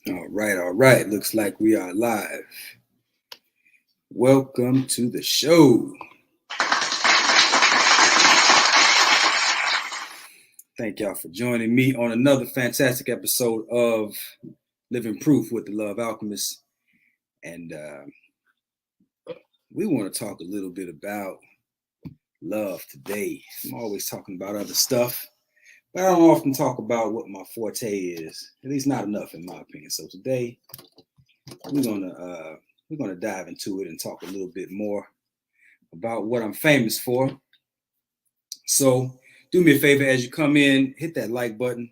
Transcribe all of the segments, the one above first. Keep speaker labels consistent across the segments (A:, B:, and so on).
A: All right, all right. Looks like we are live. Welcome to the show. Thank y'all for joining me on another fantastic episode of Living Proof with the Love Alchemist. And we want to talk a little bit about love today. I'm always talking about other stuff, but I don't often talk about what my forte is. At least not enough, in my opinion. So today we're gonna dive into it and talk a little bit more about what I'm famous for. So do me a favor, as you come in, hit that like button,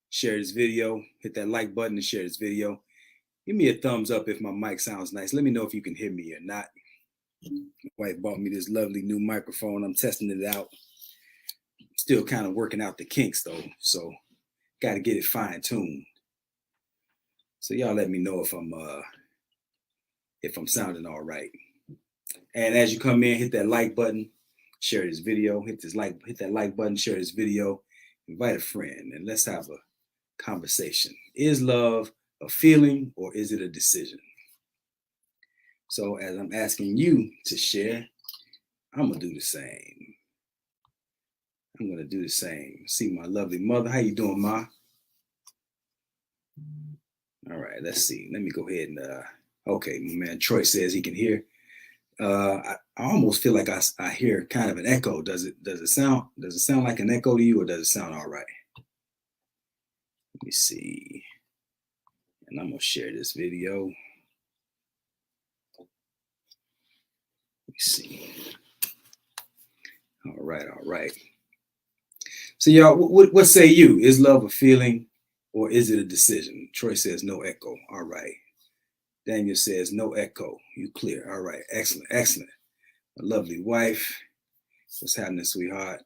A: share this video, hit that like button and share this video. Give me a thumbs up if my mic sounds nice. Let me know if you can hear me or not. My wife bought me this lovely new microphone. I'm testing it out. Still kind of working out the kinks though, so got to get it fine tuned. So y'all let me know if I'm sounding all right. And as you come in, hit that like button, share this video, hit that like button, share this video, invite a friend, and let's have a conversation. Is love a feeling or is it a decision? So as I'm asking you to share, I'm gonna do the same. See my lovely mother. How you doing, Ma? All right, let's see. Let me go ahead and okay, my man Troy says he can hear. I almost feel like I hear kind of an echo. Does it sound like an echo to you, or does it sound all right? Let me see. And I'm gonna share this video. Let me see. All right. So y'all, what say you? Is love a feeling or is it a decision? Troy says no echo. All right. Daniel says no echo. You clear. All right. Excellent. My lovely wife. What's happening, sweetheart?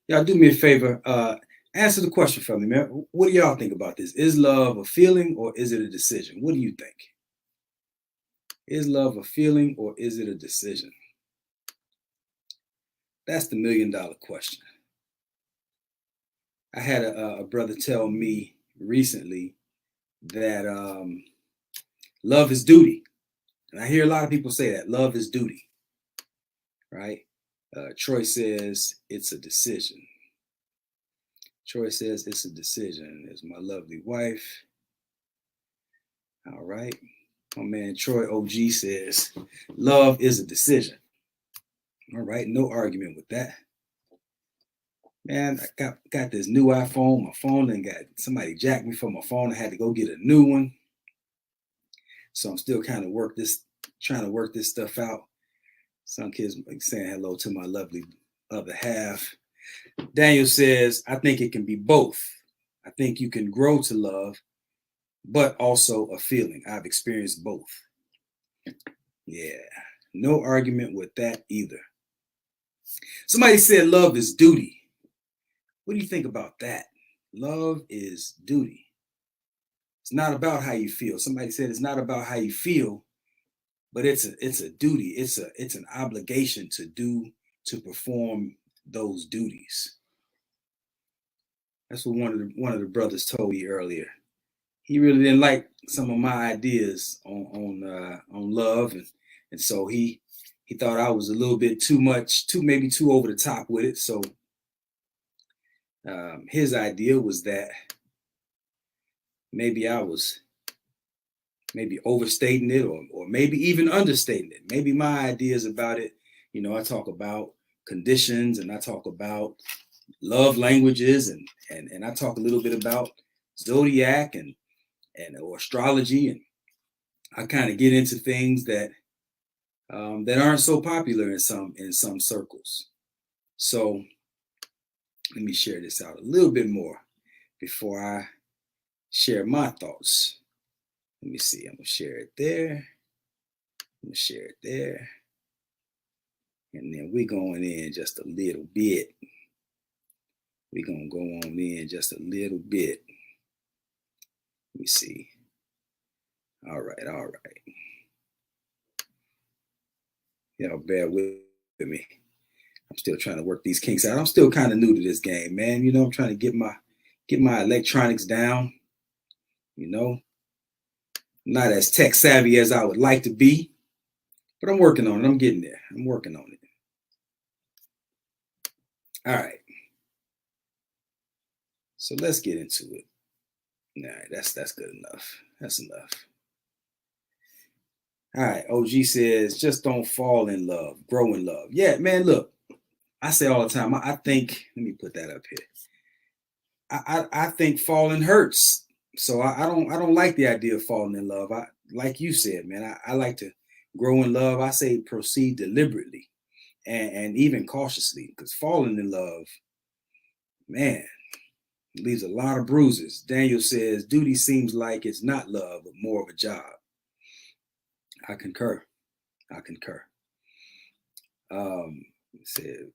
A: Y'all do me a favor. Answer the question for me, man. What do y'all think about this? Is love a feeling or is it a decision? What do you think? Is love a feeling or is it a decision? That's the $1 million question. I had a brother tell me recently that love is duty. And I hear a lot of people say that love is duty, right? Troy says it's a decision. Troy says it's a decision. It's my lovely wife. All right. My man Troy OG says love is a decision. All right. No argument with that. Man, I got this new iPhone. My phone and got somebody jacked me for my phone. I had to go get a new one. So I'm still kind of trying to work this stuff out. Some kids saying hello to my lovely other half. Daniel says, I think it can be both. I think you can grow to love, but also a feeling. I've experienced both. Yeah, no argument with that either. Somebody said love is duty. What do you think about that? Love is duty. It's not about how you feel. Somebody said it's not about how you feel, but it's a duty. It's an obligation to perform those duties. That's what one of the brothers told me earlier. He really didn't like some of my ideas on love, and so he thought I was a little bit maybe too over the top with it. So his idea was that maybe I was overstating it or maybe even understating it. Maybe my ideas about it, I talk about conditions and I talk about love languages and I talk a little bit about zodiac and or astrology, and I kind of get into things that aren't so popular in some circles. So let me share this out a little bit more before I share my thoughts. Let me see. I'm gonna share it there. I'm gonna share it there, and then we're going in just a little bit. We're gonna go on in just a little bit. Let me see. All right. Y'all bear with me. I'm still trying to work these kinks out. I'm still kind of new to this game, man. I'm trying to get my electronics down. You know, not as tech savvy as I would like to be, but I'm working on it. I'm getting there. I'm working on it. All right. So let's get into it. All right, that's good enough. That's enough. All right. OG says, just don't fall in love, grow in love. Yeah, man. Look, I say all the time. I think. Let me put that up here. I think falling hurts. So I don't like the idea of falling in love. I like you said, man. I like to grow in love. I say proceed deliberately and even cautiously, because falling in love, man, leaves a lot of bruises. Daniel says duty seems like it's not love, but more of a job. I concur. I concur. Said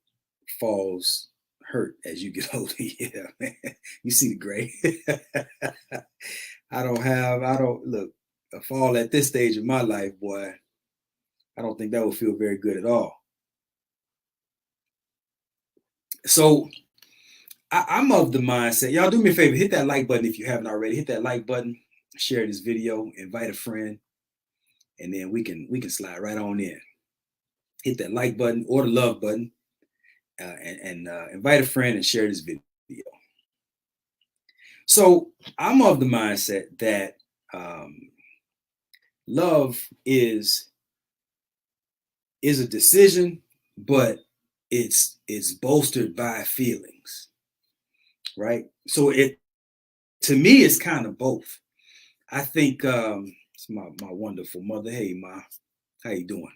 A: falls hurt as you get older. Yeah, man. You see the gray. I don't look a fall at this stage of my life, boy. I don't think that would feel very good at all. So I'm of the mindset. Y'all do me a favor, hit that like button if you haven't already. Hit that like button, share this video, invite a friend, and then we can slide right on in. Hit that like button or the love button, and invite a friend and share this video. So I'm of the mindset that love is a decision, but it's bolstered by feelings, right? So it, to me, it's kind of both. I think it's my wonderful mother. Hey, Ma, how you doing?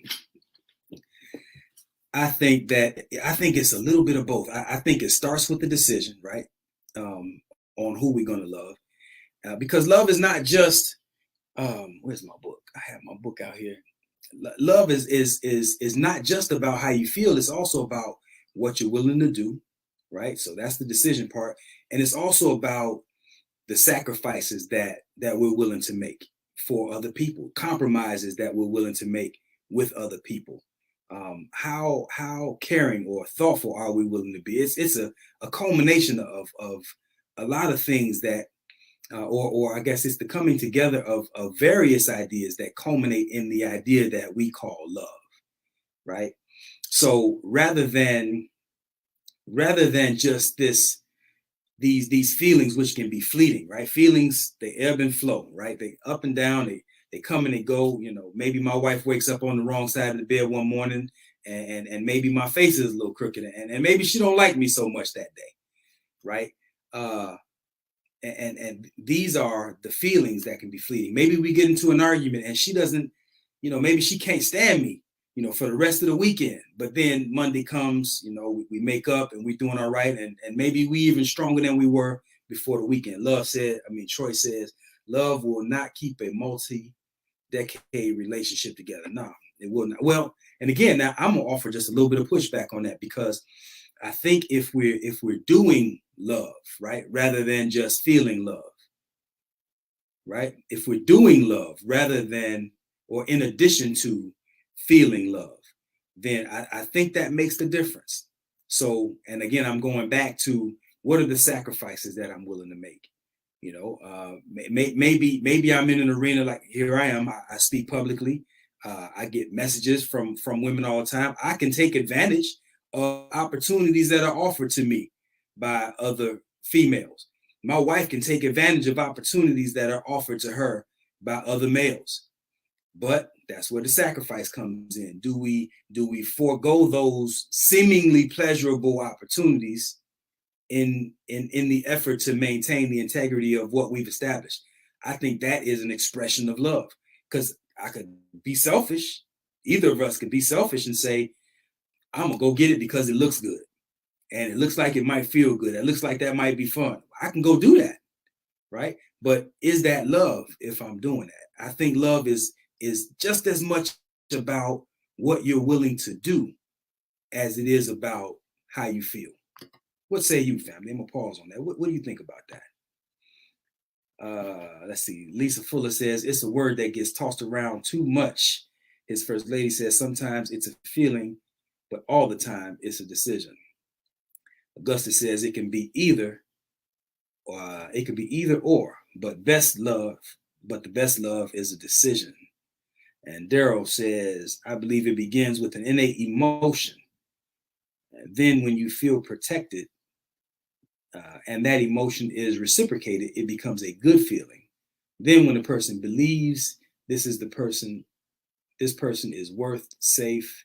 A: I think it's a little bit of both. I think it starts with the decision, right? On who we're gonna love, because love is not just. Where's my book? I have my book out here. Love is not just about how you feel. It's also about what you're willing to do, right? So that's the decision part, and it's also about the sacrifices that we're willing to make for other people, compromises that we're willing to make with other people. How caring or thoughtful are we willing to be? It's a culmination of a lot of things that, or I guess it's the coming together of various ideas that culminate in the idea that we call love, right? So rather than just these feelings, which can be fleeting, right? Feelings, they ebb and flow, right? They up and down, they come and they go. You know, maybe my wife wakes up on the wrong side of the bed one morning, and maybe my face is a little crooked, and maybe she don't like me so much that day, right? And these are the feelings that can be fleeting. Maybe we get into an argument and she doesn't, maybe she can't stand me, for the rest of the weekend. But then Monday comes, we make up and we're doing all right. And maybe we even stronger than we were before the weekend. Troy says, love will not keep a multi-decade relationship together. No, it will not. Well, and again, now I'm gonna offer just a little bit of pushback on that, because I think if we're doing love, right, rather than just feeling love, right? If we're doing love rather than, or in addition to feeling love, then I think that makes the difference. So, and again, I'm going back to what are the sacrifices that I'm willing to make? Maybe I'm in an arena like here I am. I speak publicly. I get messages from women all the time. I can take advantage of opportunities that are offered to me by other females. My wife can take advantage of opportunities that are offered to her by other males. But that's where the sacrifice comes in. Do we forego those seemingly pleasurable opportunities in the effort to maintain the integrity of what we've established? I think that is an expression of love, because I could be selfish. Either of us could be selfish and say, I'm gonna go get it because it looks good and it looks like it might feel good. It looks like that might be fun. I can go do that, right? But is that love if I'm doing that? I think love is just as much about what you're willing to do as it is about how you feel. What say you, family? I'm gonna pause on that. What do you think about that? Let's see. Lisa Fuller says it's a word that gets tossed around too much. His first lady says sometimes it's a feeling, but all the time it's a decision. Augusta says it can be either, or. but the best love is a decision. And Daryl says, I believe it begins with an innate emotion. And then when you feel protected, and that emotion is reciprocated, it becomes a good feeling. Then when the person believes this person is worth, safe,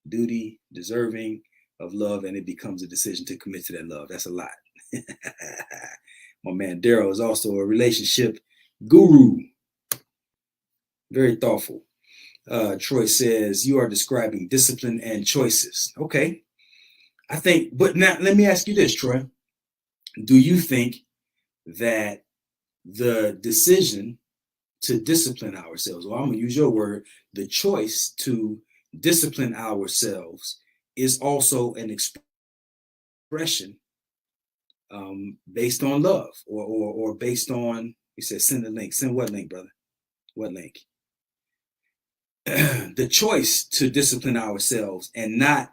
A: duty, deserving of love, and it becomes a decision to commit to that love. That's a lot. My man Daryl is also a relationship guru. Very thoughtful. Troy says, you are describing discipline and choices. Okay. I think, but now let me ask you this, Troy. Do you think that the decision to discipline ourselves, or I'm going to use your word, the choice to discipline ourselves is also an expression based on love or based on, you said send the link. Send what link, brother? What link? The choice to discipline ourselves and not,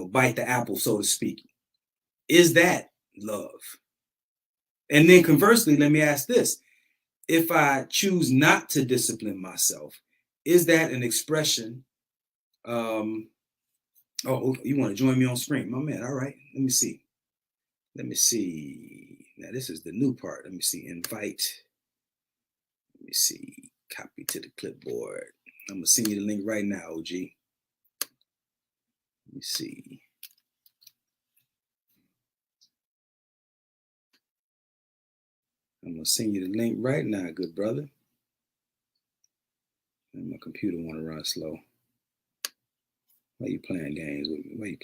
A: bite the apple, so to speak. Is that love? And then conversely, let me ask this. If I choose not to discipline myself, is that an expression? Oh, you want to join me on screen? My man, all right. Let me see. Now, this is the new part. Let me see. Invite. Let me see. Copy to the clipboard. I'm going to send you the link right now, OG. Let me see. I'm going to send you the link right now, good brother. And my computer want to run slow. Why you playing games with me?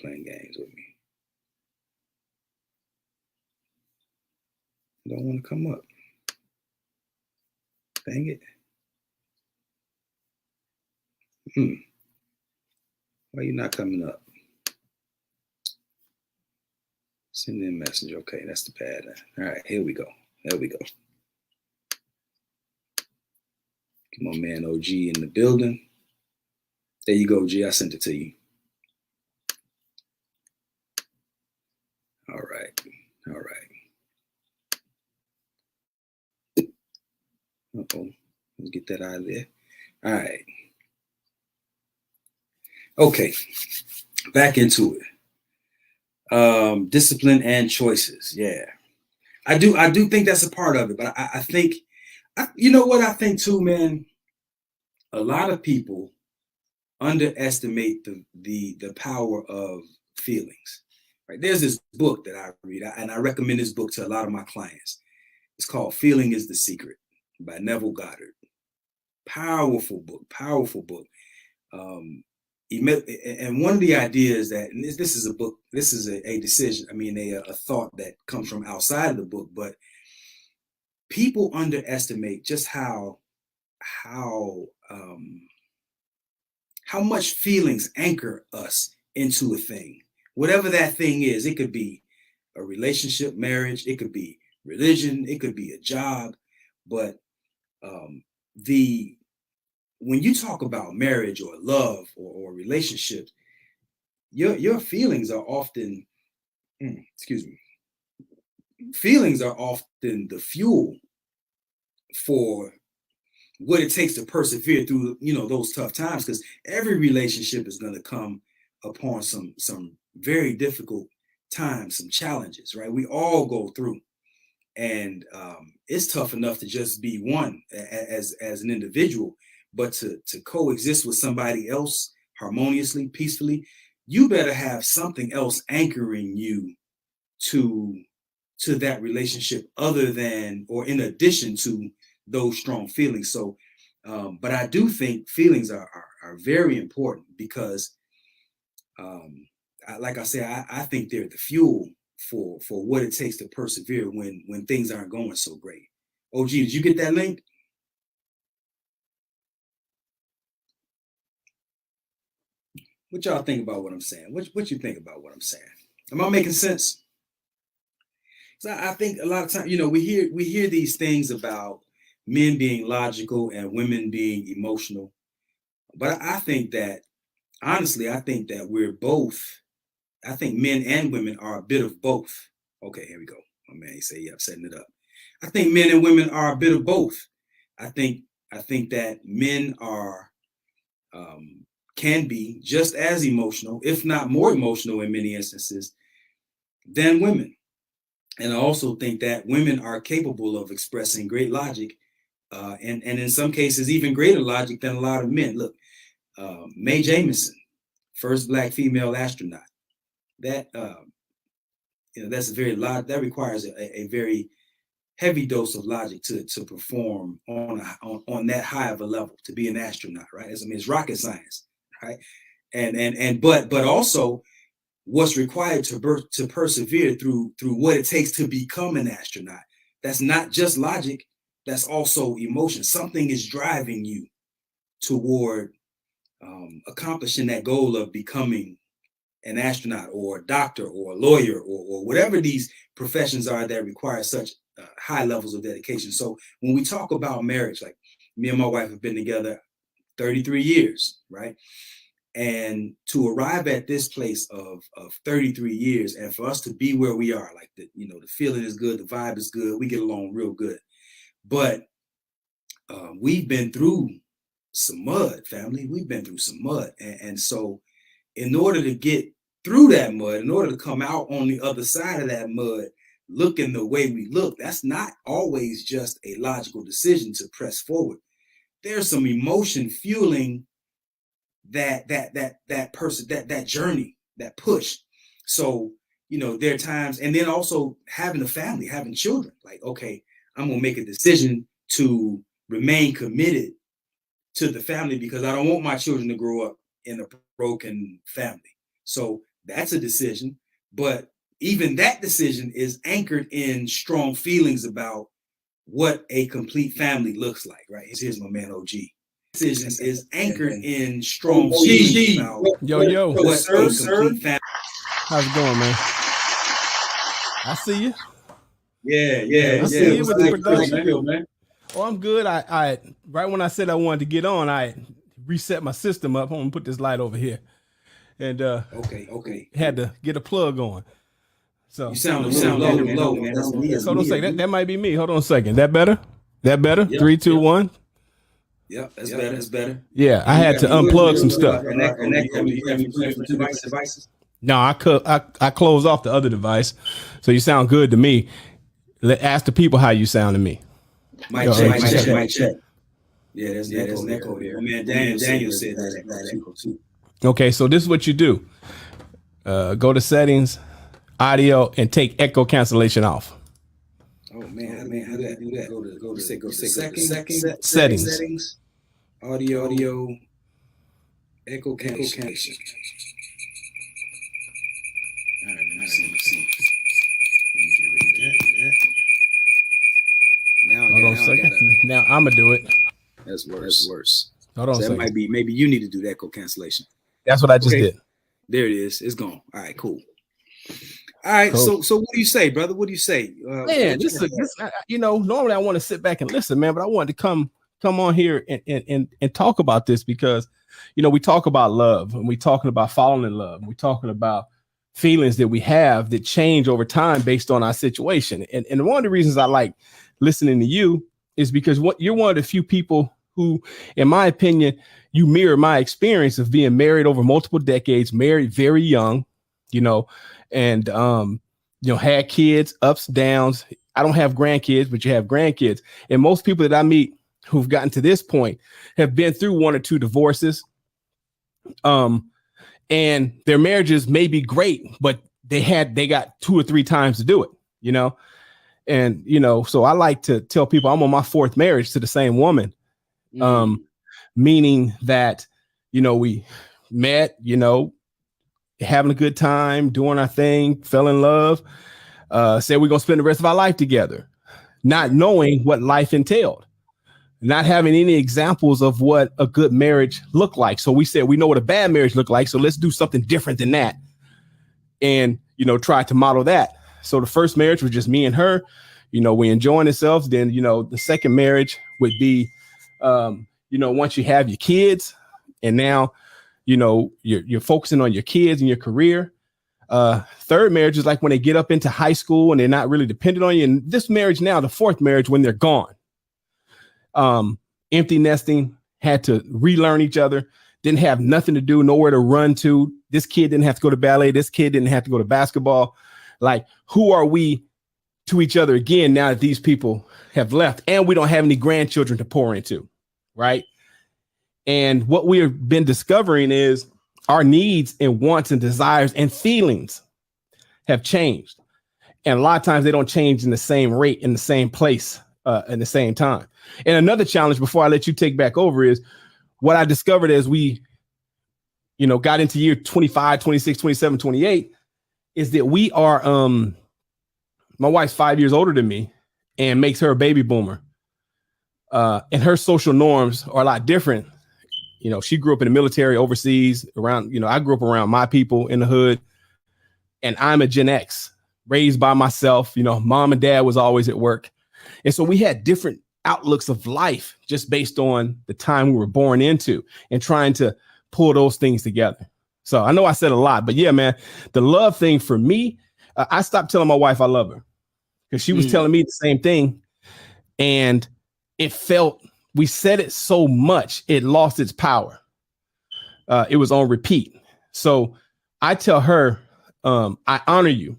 A: Don't want to come up. Dang it. Why you not coming up? Send in messenger. Okay, that's the pad. All right, here we go. There we go. Get my man OG in the building. There you go, G. I sent it to you. All right. Uh-oh. Let's get that out of there. All right. Okay. Back into it. Discipline and choices. Yeah. I do think that's a part of it, but I think, you know what I think too, man? A lot of people underestimate the power of feelings. Right? There's this book that I read, and I recommend this book to a lot of my clients. It's called Feeling is the Secret by Neville Goddard. Powerful book. And one of the ideas that, and this is a book, this is a decision, a thought that comes from outside of the book, but people underestimate just how much feelings anchor us into a thing. Whatever that thing is, it could be a relationship, marriage, it could be religion, it could be a job, but when you talk about marriage or love or relationships, your feelings are often, feelings are often the fuel for what it takes to persevere through, those tough times, because every relationship is going to come upon some very difficult times, some challenges, right? We all go through. And it's tough enough to just be one as an individual, but to coexist with somebody else harmoniously, peacefully, you better have something else anchoring you to that relationship other than, or in addition to, those strong feelings. So, but I do think feelings are very important because, like I said, I think they're the fuel for what it takes to persevere when things aren't going so great. OG, did you get that link? What y'all think about what I'm saying? What you think about what I'm saying? Am I making sense? So I think a lot of times, we hear these things about men being logical and women being emotional, but I think that, honestly, I think that we're both. I think men and women are a bit of both. Okay, here we go. My man, he said, "Yeah, I'm setting it up." I think men and women are a bit of both. I think that men are can be just as emotional, if not more emotional in many instances, than women. And I also think that women are capable of expressing great logic, and in some cases even greater logic than a lot of men. Look, Mae Jemison, first Black female astronaut. That that's a very lot. That requires a very heavy dose of logic to perform on that high of a level, to be an astronaut, right? It's rocket science, right? But also what's required to persevere through what it takes to become an astronaut. That's not just logic, that's also emotion. Something is driving you toward accomplishing that goal of becoming an astronaut or a doctor or a lawyer or whatever these professions are that require such high levels of dedication. So when we talk about marriage, like me and my wife have been together 33 years, right? And to arrive at this place of 33 years, and for us to be where we are, like the feeling is good, the vibe is good, we get along real good. But we've been through some mud, family. We've been through some mud. And so in order to get through that mud, in order to come out on the other side of that mud, looking the way we look, that's not always just a logical decision to press forward. There's some emotion fueling that person, that journey, that push. So, there are times, and then also having a family, having children, like, okay, I'm gonna make a decision to remain committed to the family because I don't want my children to grow up in a broken family. So that's a decision. But even that decision is anchored in strong feelings about what a complete family looks like, right? Here's my man OG. Decision is anchored in strong feelings about
B: what
A: a complete family.
B: How's it going, man? I see you.
A: Yeah.
B: I see you with the
A: production, man.
B: Oh, I'm good. I right when I said I wanted to get on, I reset my system up. I'm gonna put this light over here, and
A: okay.
B: Had to get a plug on. So
A: you sound low, man. That's me.
B: Hold on a second. That might be me. Hold on a second. That better? Yep, 3, 2, 1.
A: Yep, that's better. That's better.
B: Yeah, I had to unplug some stuff.
A: Devices?
B: No, I closed off the other device, so you sound good to me. Ask the people how you sound to me.
A: Mic check. Yeah, there's an echo there. Man, Daniel said that too.
B: Okay, so this is what you do. Go to settings, audio, and take echo cancellation off.
A: Oh man, how do I do that? Go to
B: settings.
A: Audio, echo cancellation. All right, let me see. Let me get rid of that.
B: Hold on a second. Now I'm gonna do it.
A: That's worse.
B: Hold on a second.
A: That might be, maybe you need to do the echo cancellation.
B: That's what I just did.
A: There it is. It's gone. All right, cool. All right, cool. So what do you say, brother? What do you say?
B: Man, this normally I want to sit back and listen, man, but I wanted to come on here and talk about this because, we talk about love and we talking about falling in love. And we talking about feelings that we have that change over time based on our situation. And one of the reasons I like listening to you is because you're one of the few people who, in my opinion, you mirror my experience of being married over multiple decades, married very young, and had kids, ups, downs. I don't have grandkids, but you have grandkids. And most people that I meet who've gotten to this point have been through 1 or 2 divorces. And their marriages may be great, but they got 2 or 3 times to do it, And, so I like to tell people I'm on my 4th marriage to the same woman. Meaning that, we met, having a good time, doing our thing, fell in love, said we're going to spend the rest of our life together, not knowing what life entailed, not having any examples of what a good marriage looked like. So we said, we know what a bad marriage looked like. So let's do something different than that. And, try to model that. So the first marriage was just me and her, we enjoying ourselves. Then, the second marriage would be, once you have your kids and now, you're focusing on your kids and your career. Third marriage is like when they get up into high school and they're not really dependent on you. And this marriage now, the fourth marriage, when they're gone. Empty nesting, had to relearn each other, didn't have nothing to do, nowhere to run to. This kid didn't have to go to ballet. This kid didn't have to go to basketball. Like, who are we to each other again now that these people have left and we don't have any grandchildren to pour into, right? And what we have been discovering is our needs and wants and desires and feelings have changed. And a lot of times they don't change in the same rate, in the same place, in the same time. And another challenge before I let you take back over is what I discovered as we, got into year 25, 26, 27, 28 is that we are, my wife's 5 years older than me and makes her a baby boomer. And her social norms are a lot different. She grew up in the military overseas around, I grew up around my people in the hood, and I'm a Gen X raised by myself. Mom and dad was always at work. And so we had different outlooks of life just based on the time we were born into and trying to pull those things together. So I know I said a lot, but yeah, man, the love thing for me, I stopped telling my wife I love her because she was telling me the same thing. And we said it so much, it lost its power. It was on repeat. So I tell her, I honor you.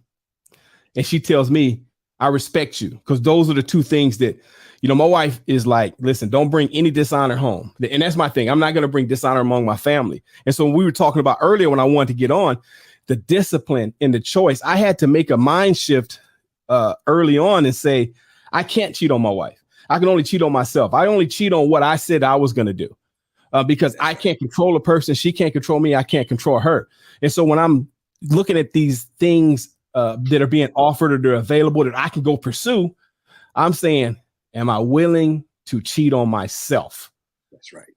B: And she tells me, I respect you. Because those are the two things that, my wife is like, listen, don't bring any dishonor home. And that's my thing. I'm not going to bring dishonor among my family. And so when we were talking about earlier, when I wanted to get on the discipline and the choice, I had to make a mind shift early on and say, I can't cheat on my wife. I can only cheat on myself. I only cheat on what I said I was going to do because I can't control a person. She can't control me. I can't control her. And so when I'm looking at these things that are being offered or they're available that I can go pursue, I'm saying, am I willing to cheat on myself?
A: That's right.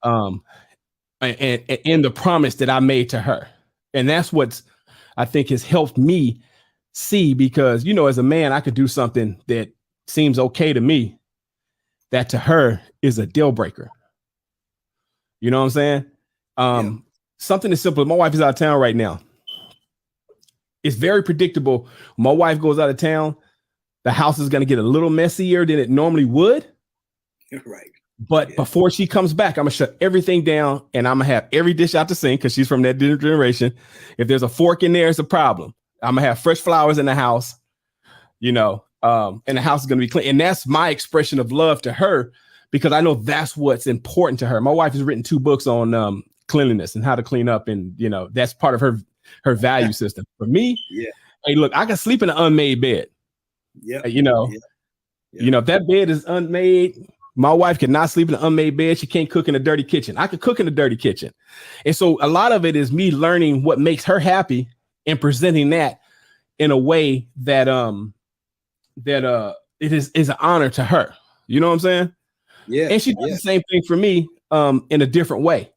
B: And in the promise that I made to her. And that's what I think has helped me see, because, as a man, I could do something that seems okay to me that to her is a deal breaker. You know what I'm saying? Something as simple as my wife is out of town right now. It's very predictable. When my wife goes out of town, the house is going to get a little messier than it normally would.
A: Right.
B: But before she comes back, I'm going to shut everything down and I'm going to have every dish out the sink because she's from that generation. If there's a fork in there, it's a problem. I'm going to have fresh flowers in the house, and the house is going to be clean. And that's my expression of love to her because I know that's what's important to her. My wife has written 2 books on cleanliness and how to clean up. And, that's part of her value system. For me, hey, look, I can sleep in an unmade bed.
A: Yeah.
B: If that bed is unmade, my wife cannot sleep in an unmade bed. She can't cook in a dirty kitchen. I could cook in a dirty kitchen. And so a lot of it is me learning what makes her happy and presenting that in a way that it is an honor to her. You know what I'm saying?
A: Yeah.
B: And she does the same thing for me in a different way.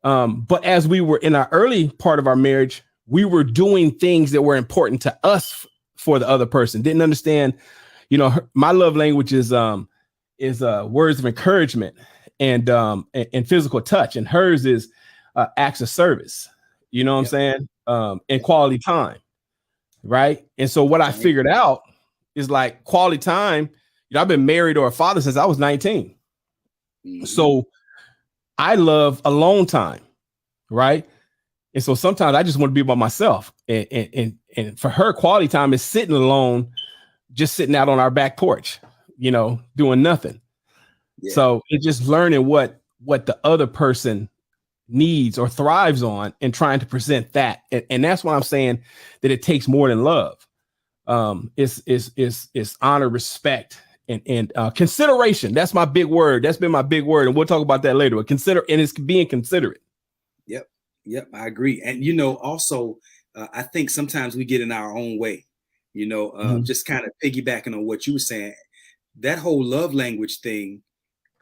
B: But as we were in our early part of our marriage, we were doing things that were important to us for the other person. Didn't understand, my love language is words of encouragement and physical touch, and hers is acts of service. You know what I'm saying? And quality time, right? And so what I figured out is like quality time. I've been married or a father since I was 19. Mm-hmm. So I love alone time, right? And so sometimes I just want to be by myself. And for her, quality time is sitting alone, just sitting out on our back porch, doing nothing. Yeah. So it's just learning what the other person needs or thrives on and trying to present that. And that's why I'm saying that it takes more than love. It's honor, respect, and consideration. That's my big word. That's been my big word. And we'll talk about that later. But it's being considerate.
A: Yep. I agree. And, also, I think sometimes we get in our own way, just kind of piggybacking on what you were saying, that whole love language thing,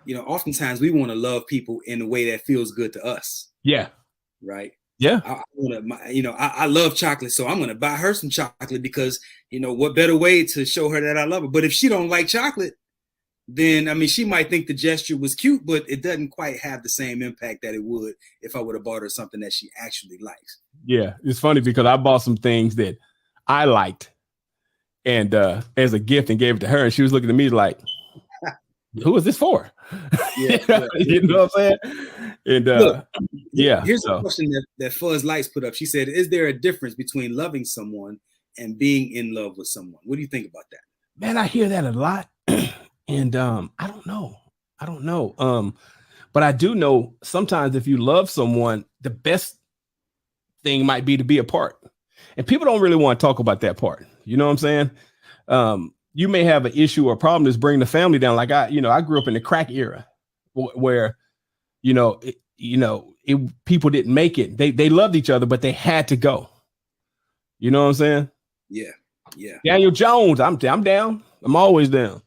A: oftentimes we want to love people in a way that feels good to us.
B: Yeah.
A: Right.
B: Yeah.
A: I love chocolate, so I'm going to buy her some chocolate because, what better way to show her that I love her? But if she don't like chocolate, then I mean, she might think the gesture was cute, but it doesn't quite have the same impact that it would if I would have bought her something that she actually likes.
B: Yeah, it's funny because I bought some things that I liked and as a gift and gave it to her, and she was looking at me like, who is this for?
A: Yeah,
B: you know what I'm saying? And
A: Look,
B: yeah,
A: here's a question that Fuzz Lights put up. She said, is there a difference between loving someone and being in love with someone? What do you think about that?
B: Man, I hear that a lot. And I don't know. But I do know sometimes if you love someone, the best thing might be to be apart. And people don't really want to talk about that part. You know what I'm saying? You may have an issue or problem that's bringing the family down. Like I grew up in the crack era where, people didn't make it. They loved each other, but they had to go. You know what I'm saying?
A: Yeah. Yeah.
B: Daniel Jones, I'm down. I'm always down.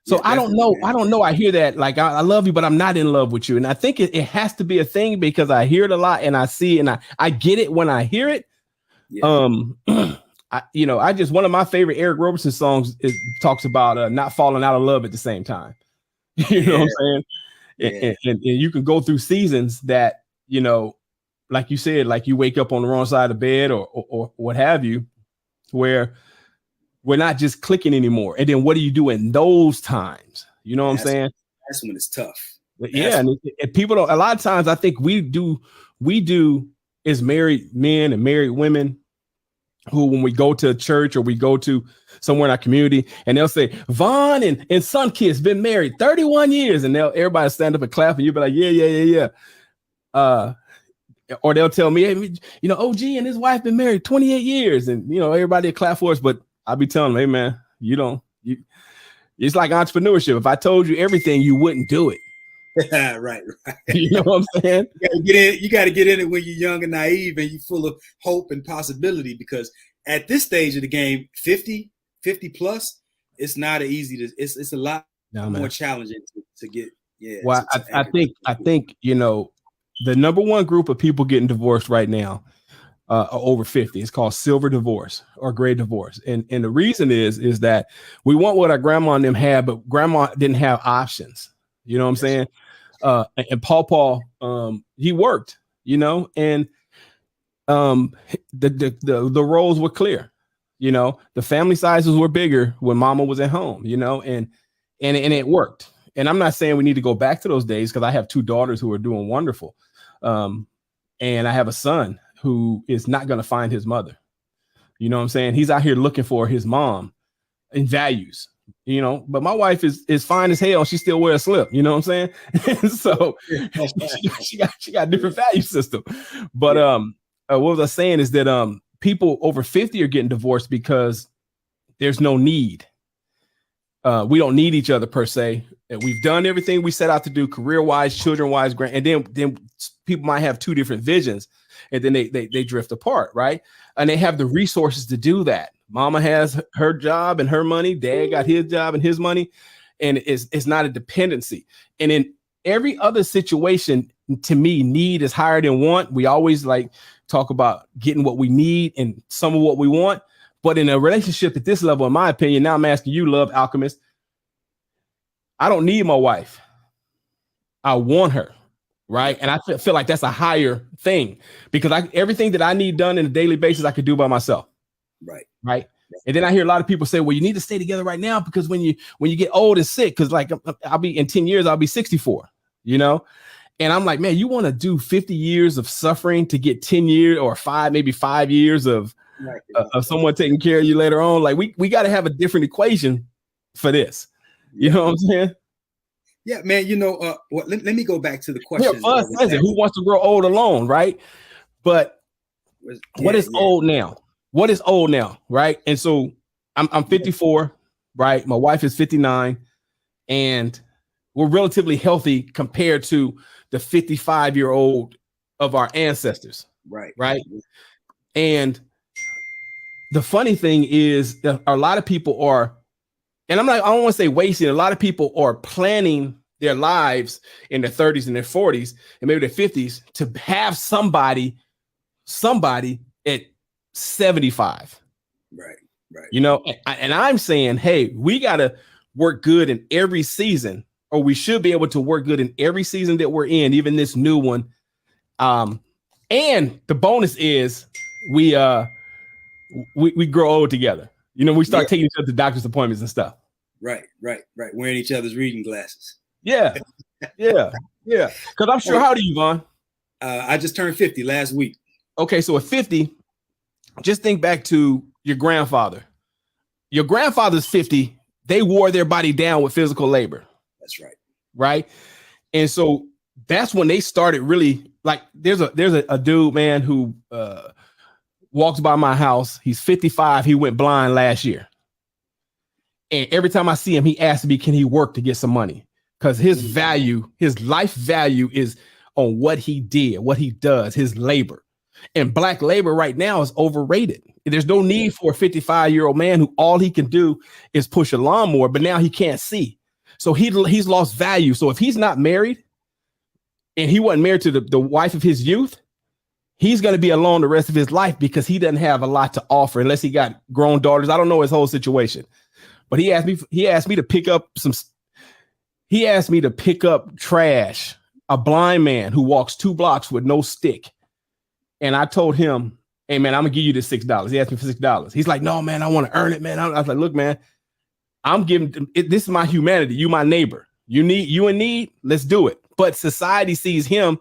B: So I don't know. Man. I don't know. I hear that like I love you, but I'm not in love with you. And I think it has to be a thing because I hear it a lot and I see it and I get it when I hear it. Yeah. I just one of my favorite Eric Roberson songs talks about not falling out of love at the same time. You know what I'm saying? Yeah. And you can go through seasons that, like you said, like you wake up on the wrong side of the bed or what have you, where we're not just clicking anymore. And then what do you do in those times? You know what I'm saying?
A: That's when it's tough.
B: Yeah. And people don't, a lot of times I think we do as married men and married women who, when we go to a church or we go to somewhere in our community and they'll say, Vaughn and Sunkiss been married 31 years. And everybody stand up and clap and you'll be like, yeah. Or they'll tell me, hey, OG and his wife been married 28 years. And, everybody clap for us. But I'll be telling them, hey, man, it's like entrepreneurship. If I told you everything, you wouldn't do it.
A: Right.
B: You know what I'm saying?
A: You got to get in it when you're young and naive and you're full of hope and possibility, because at this stage of the game, 50 plus, it's not it's a lot more challenging to get. Yeah.
B: Well, I think, the number one group of people getting divorced right now are over 50. It's called silver divorce or gray divorce. And the reason is that we want what our grandma and them had, but grandma didn't have options. You know what I'm saying? And Paul, he worked, and the roles were clear. The family sizes were bigger when mama was at home, and it worked. And I'm not saying we need to go back to those days because I have two daughters who are doing wonderful. And I have a son who is not going to find his mother. You know what I'm saying? He's out here looking for his mom in values. But my wife is fine as hell. She still wears a slip. You know what I'm saying? So she got a different value system. But what was I saying is that people over 50 are getting divorced because there's no need. We don't need each other per se. And we've done everything we set out to do, career-wise, children-wise, and then people might have two different visions, and then they drift apart, right? And they have the resources to do that. Mama has her job and her money. Dad got his job and his money, and it's not a dependency. And in every other situation, to me, need is higher than want. We always talk about getting what we need and some of what we want. But in a relationship at this level, in my opinion, now I'm asking you, Love Alchemist, I don't need my wife. I want her, right? And I feel like that's a higher thing because everything that I need done on a daily basis, I could do by myself. Right. And then I hear a lot of people say, well, you need to stay together right now because when you get old and sick, because I'll be in 10 years, I'll be 64, And I'm like, man, you want to do 50 years of suffering to get 10 years or 5 years of someone taking care of you later on? Like we got to have a different equation for this. You know what I'm saying?
A: Yeah, man. Let me go back to the question.
B: Yeah, who wants to grow old alone, right? But what is old now? What is old now, right? And so I'm 54, right? My wife is 59, and we're relatively healthy compared to the 55-year-old of our ancestors, right? And the funny thing is that a lot of people are, and I don't want to say wasting, a lot of people are planning their lives in their 30s and their 40s and maybe their 50s to have somebody at 75.
A: Right.
B: And I'm saying, hey, we gotta work good in every season, or we should be able to work good in every season that we're in, even this new one. And the bonus is we grow old together. You know, we start taking each other to doctor's appointments and stuff.
A: Right. Wearing each other's reading glasses.
B: Yeah. Because I'm sure, how old are you, Vaughn?
A: I just turned 50 last week.
B: Okay, so at 50, just think back to your grandfather. Your grandfather's 50. They wore their body down with physical labor.
A: That's right.
B: Right. And so that's when they started really, like, there's a dude, man, who walks by my house. He's 55. He went blind last year. And every time I see him, he asks me, can he work to get some money? Because his value, his life value is on what he did, what he does, his labor. And black labor right now is overrated. There's no need for a 55-year-old man who all he can do is push a lawnmower, but now he can't see. So he's lost value. So if he's not married and he wasn't married to the wife of his youth, he's going to be alone the rest of his life because he doesn't have a lot to offer unless he got grown daughters. I don't know his whole situation, but he asked me to pick up trash, a blind man who walks 2 blocks with no stick. And I told him, hey man, I'm gonna give you this $6. He asked me for $6. He's like, no, man, I want to earn it, man. I was like, look, man, I'm giving it. This is my humanity. You my neighbor. You in need. Let's do it. But society sees him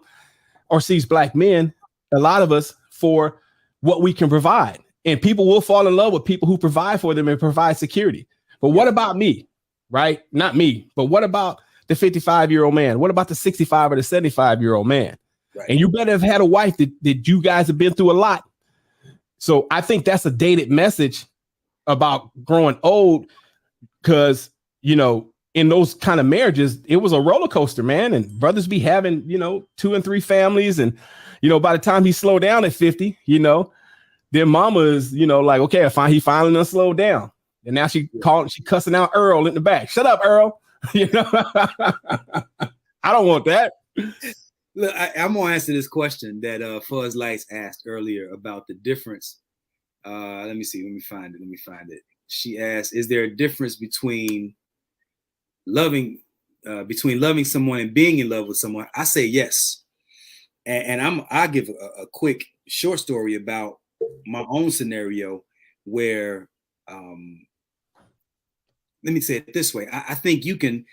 B: or sees black men, a lot of us, for what we can provide. And people will fall in love with people who provide for them and provide security. But what about me? Right? Not me, but what about the 55-year-old man? What about the 65 or the 75-year-old man? Right. And you better have had a wife that you guys have been through a lot. So I think that's a dated message about growing old, because, you know, in those kind of marriages, it was a roller coaster, man. And brothers be having, 2 and 3 families. And, by the time he slowed down at 50, their mama is, like, okay, he finally done slowed down. And now she cussing out Earl in the back. Shut up, Earl. I don't want that.
A: Look, I'm gonna answer this question that Fuzz Lights asked earlier about the difference. Let me see. Let me find it. She asked, "Is there a difference between loving someone and being in love with someone?" I say yes, and I'll give a quick short story about my own scenario where, let me say it this way: I think you can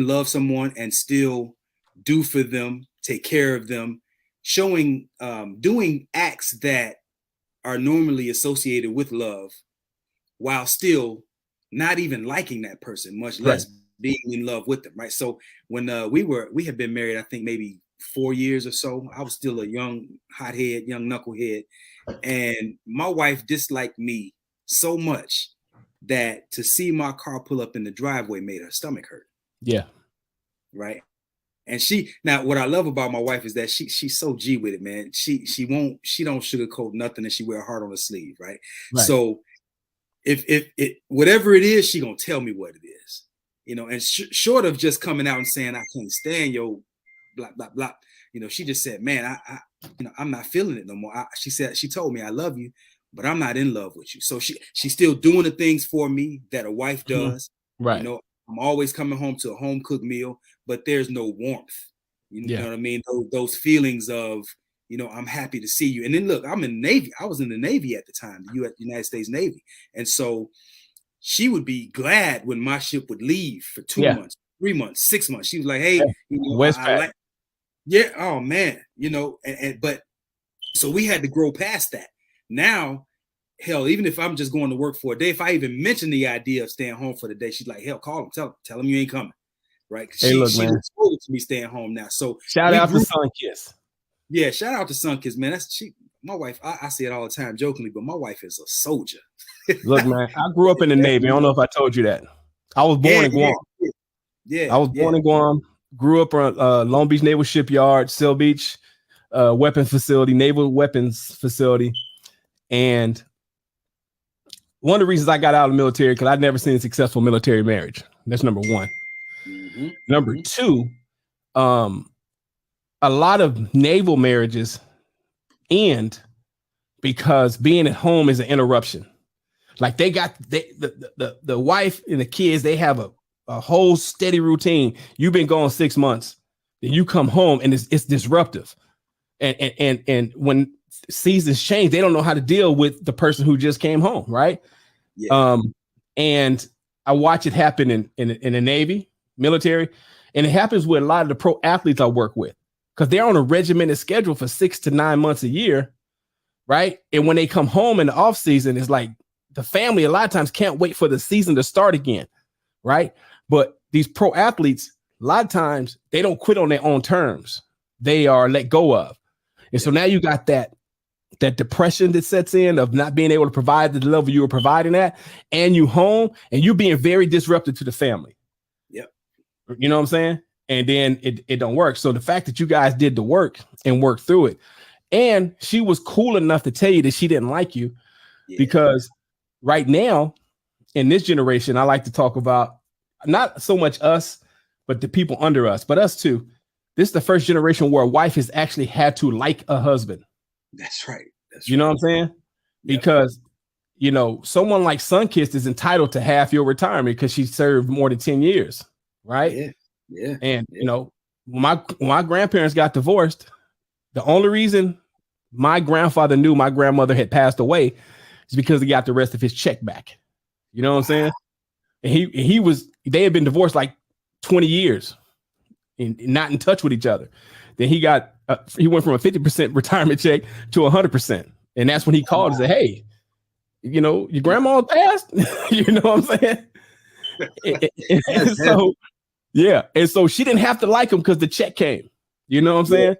A: love someone and still do for them, take care of them, doing acts that are normally associated with love while still not even liking that person, much less being in love with them. Right. So when we had been married, I think maybe 4 years or so, I was still a young hothead, young knucklehead. And my wife disliked me so much that to see my car pull up in the driveway made her stomach hurt.
B: Yeah.
A: Right. And now what I love about my wife is that she's so G with it, man. She don't sugarcoat nothing, and she wear a heart on her sleeve, right? So if it whatever it is, she gonna tell me what it is, and short of just coming out and saying I can't stand your blah blah blah, she just said, man, I'm not feeling it no more. She told me I love you, but I'm not in love with you. So she's still doing the things for me that a wife does,
B: right?
A: I'm always coming home to a home cooked meal, but there's no warmth. You know what I mean? Those feelings of, I'm happy to see you. And then look, I'm in the Navy. I was in the Navy at the time, the United States Navy. And so she would be glad when my ship would leave for 2 months, 3 months, 6 months. She was like, hey, oh man, but so we had to grow past that. Now, hell, even if I'm just going to work for a day, if I even mention the idea of staying home for the day, she's like, hell, call him, tell him you ain't coming. Right.
B: Hey, look, man.
A: She told to me staying home now. So
B: shout out to Sunkiss.
A: Yeah, shout out to Sunkiss, man. My wife, I say it all the time jokingly, but my wife is a soldier.
B: Look, man, I grew up in the Navy. I don't know if I told you that. I was born in Guam. I was born in Guam, grew up on Long Beach Naval Shipyard, Seal Beach weapons facility, naval weapons facility. And one of the reasons I got out of the military, because I'd never seen a successful military marriage. That's number one. Number two, a lot of naval marriages end because being at home is an interruption. Like the wife and the kids, they have a whole steady routine. You've been gone 6 months, then you come home and it's disruptive. And when seasons change, they don't know how to deal with the person who just came home, right?
A: Yeah.
B: And I watch it happen in the Navy, military, and it happens with a lot of the pro athletes I work with because they're on a regimented schedule for 6 to 9 months a year, right? And when they come home in the off season, it's like the family a lot of times can't wait for the season to start again, right? But these pro athletes, a lot of times they don't quit on their own terms. They are let go of. And so now you got that depression that sets in of not being able to provide the level you were providing at, and you home and you being very disruptive to the family.
A: Yep.
B: You know what I'm saying? And then it don't work. So the fact that you guys did the work and worked through it, and she was cool enough to tell you that she didn't like you, because right now in this generation, I like to talk about not so much us, but the people under us, but us too. This is the first generation where a wife has actually had to like a husband.
A: That's right.
B: You know what I'm saying? Yep. Because, you know, someone like Sunkist is entitled to half your retirement because she served more than 10 years. Right.
A: Yeah. Yeah.
B: And, you know, when my grandparents got divorced, the only reason my grandfather knew my grandmother had passed away is because he got the rest of his check back. You know what I'm saying? And they had been divorced like 20 years and not in touch with each other. Then he went from a 50% retirement check to 100%. And that's when he called and said, hey, you know, your grandma passed. You know what I'm saying? and so, yeah. And so she didn't have to like him because the check came. You know what I'm saying?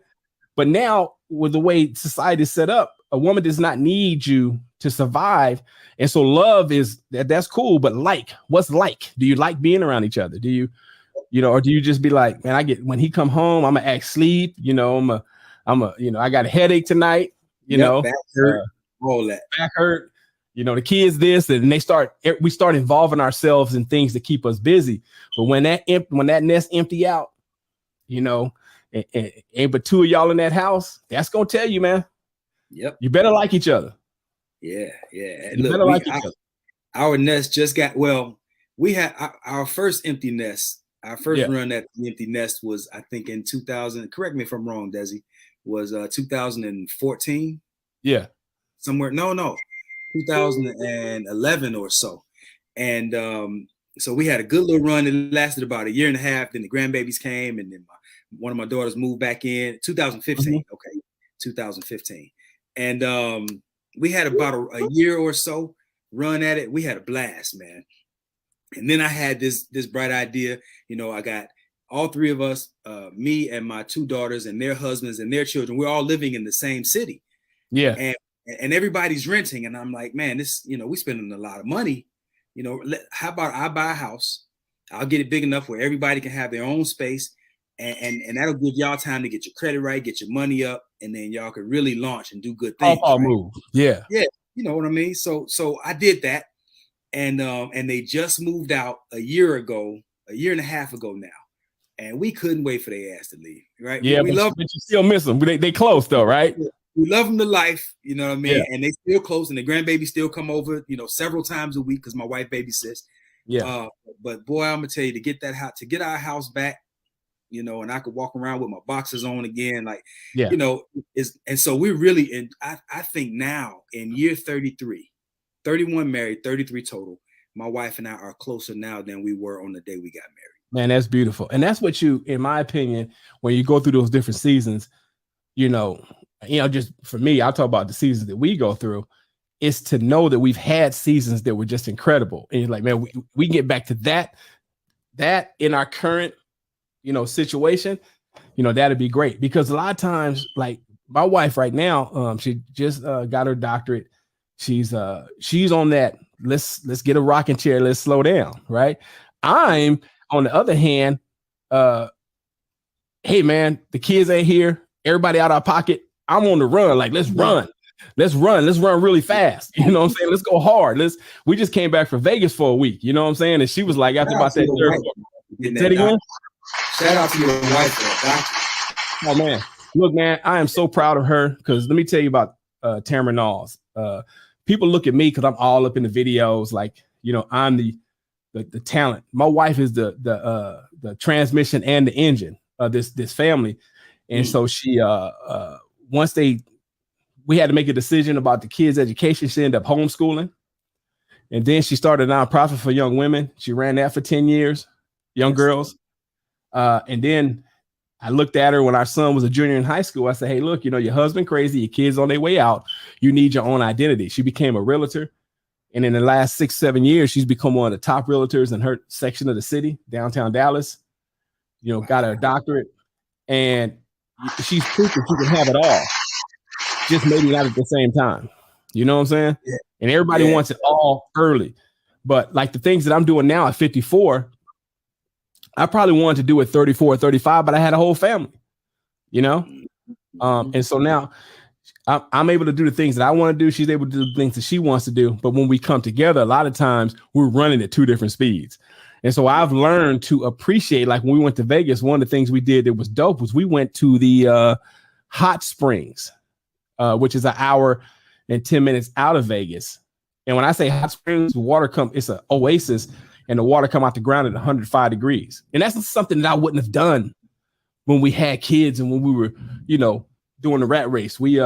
B: But now with the way society is set up, a woman does not need you to survive. And so love that's cool. But what's like? Do you like being around each other? Do you know, or do you just be like, man, when he come home, I'm gonna act sleep, you know, I got a headache tonight, you know,
A: back hurt, all that
B: back hurt, you know, the kids this, and we start involving ourselves in things to keep us busy. But when that nest empty out, you know, and but two of y'all in that house, that's gonna tell you, man.
A: Yep.
B: You better like each other.
A: Yeah. Yeah.
B: You better like each other.
A: Our nest just we had our first empty nest. Our first run at the empty nest was, I think, in 2000. Correct me if I'm wrong, Desi. Was 2014?
B: Yeah.
A: Somewhere. No. 2011 or so. And so we had a good little run. It lasted about a year and a half. Then the grandbabies came, and then one of my daughters moved back in 2015. Mm-hmm. Okay, 2015. And we had about a year or so run at it. We had a blast, man. And then I had this bright idea. You know, I got all three of us, me and my two daughters and their husbands and their children. We're all living in the same city.
B: Yeah.
A: And everybody's renting. And I'm like, man, this, you know, we're spending a lot of money. You know, how about I buy a house? I'll get it big enough where everybody can have their own space. And that'll give y'all time to get your credit right, get your money up, and then y'all could really launch and do good things.
B: Right? Move. Yeah.
A: Yeah. You know what I mean? So I did that. And they just moved out a year and a half ago now. And we couldn't wait for their ass to leave, right?
B: Yeah, but you still miss them. They close though, right?
A: We love them to life, you know what I mean?
B: Yeah.
A: And they still close, and the grandbaby still come over, you know, several times a week because my wife babysits.
B: Yeah.
A: But boy, I'm gonna tell you, to get our house back, you know, and I could walk around with my boxers on again, like, you know, and so we're really in. I think now in year 33. 31 married, 33 total. My wife and I are closer now than we were on the day we got married.
B: Man, that's beautiful. And that's what in my opinion, when you go through those different seasons, you know, just for me, I'll talk about the seasons that we go through, is to know that we've had seasons that were just incredible. And you're like, man, we can get back to that in our current, you know, situation, you know, that'd be great. Because a lot of times, like my wife right now, she just got her doctorate. She's on that. Let's get a rocking chair. Let's slow down. Right. I'm on the other hand. Hey man, the kids ain't here. Everybody out of our pocket. I'm on the run. Like, let's run. Let's run really fast. You know what I'm saying? Let's go hard. We just came back from Vegas for a week. You know what I'm saying? And she was like, after about that third.
A: Shout out to your wife for that doctor.
B: Oh man. Look, man, I am so proud of her because let me tell you about Tamara Knowles. People look at me because I'm all up in the videos, like, you know, I'm the the talent. My wife is the transmission and the engine of this family. And so she once we had to make a decision about the kids' education. She ended up homeschooling. And then she started a nonprofit for young women. She ran that for 10 years, young girls. And then I looked at her when our son was a junior in high school. I said, hey, look, your husband crazy, your kids on their way out. You need your own identity. She became a realtor. And in the last 6-7 years, she's become one of the top realtors in her section of the city, downtown Dallas, got her doctorate. And she's proof that she can have it all, just maybe not at the same time. You know what I'm saying?
A: Yeah.
B: And everybody wants it all early. But like the things that I'm doing now at 54, I probably wanted to do it 34 or 35, but I had a whole family, and so now I'm able to do the things that I want to do. She's able to do the things that she wants to do. But when we come together, a lot of times we're running at 2 different speeds. And so I've learned to appreciate, like when we went to Vegas, one of the things we did that was dope was we went to the Hot Springs, which is an hour and 10 minutes out of Vegas. And when I say Hot Springs, it's an oasis. And the water come out the ground at 105 degrees. And that's something that I wouldn't have done when we had kids and when we were, doing the rat race. We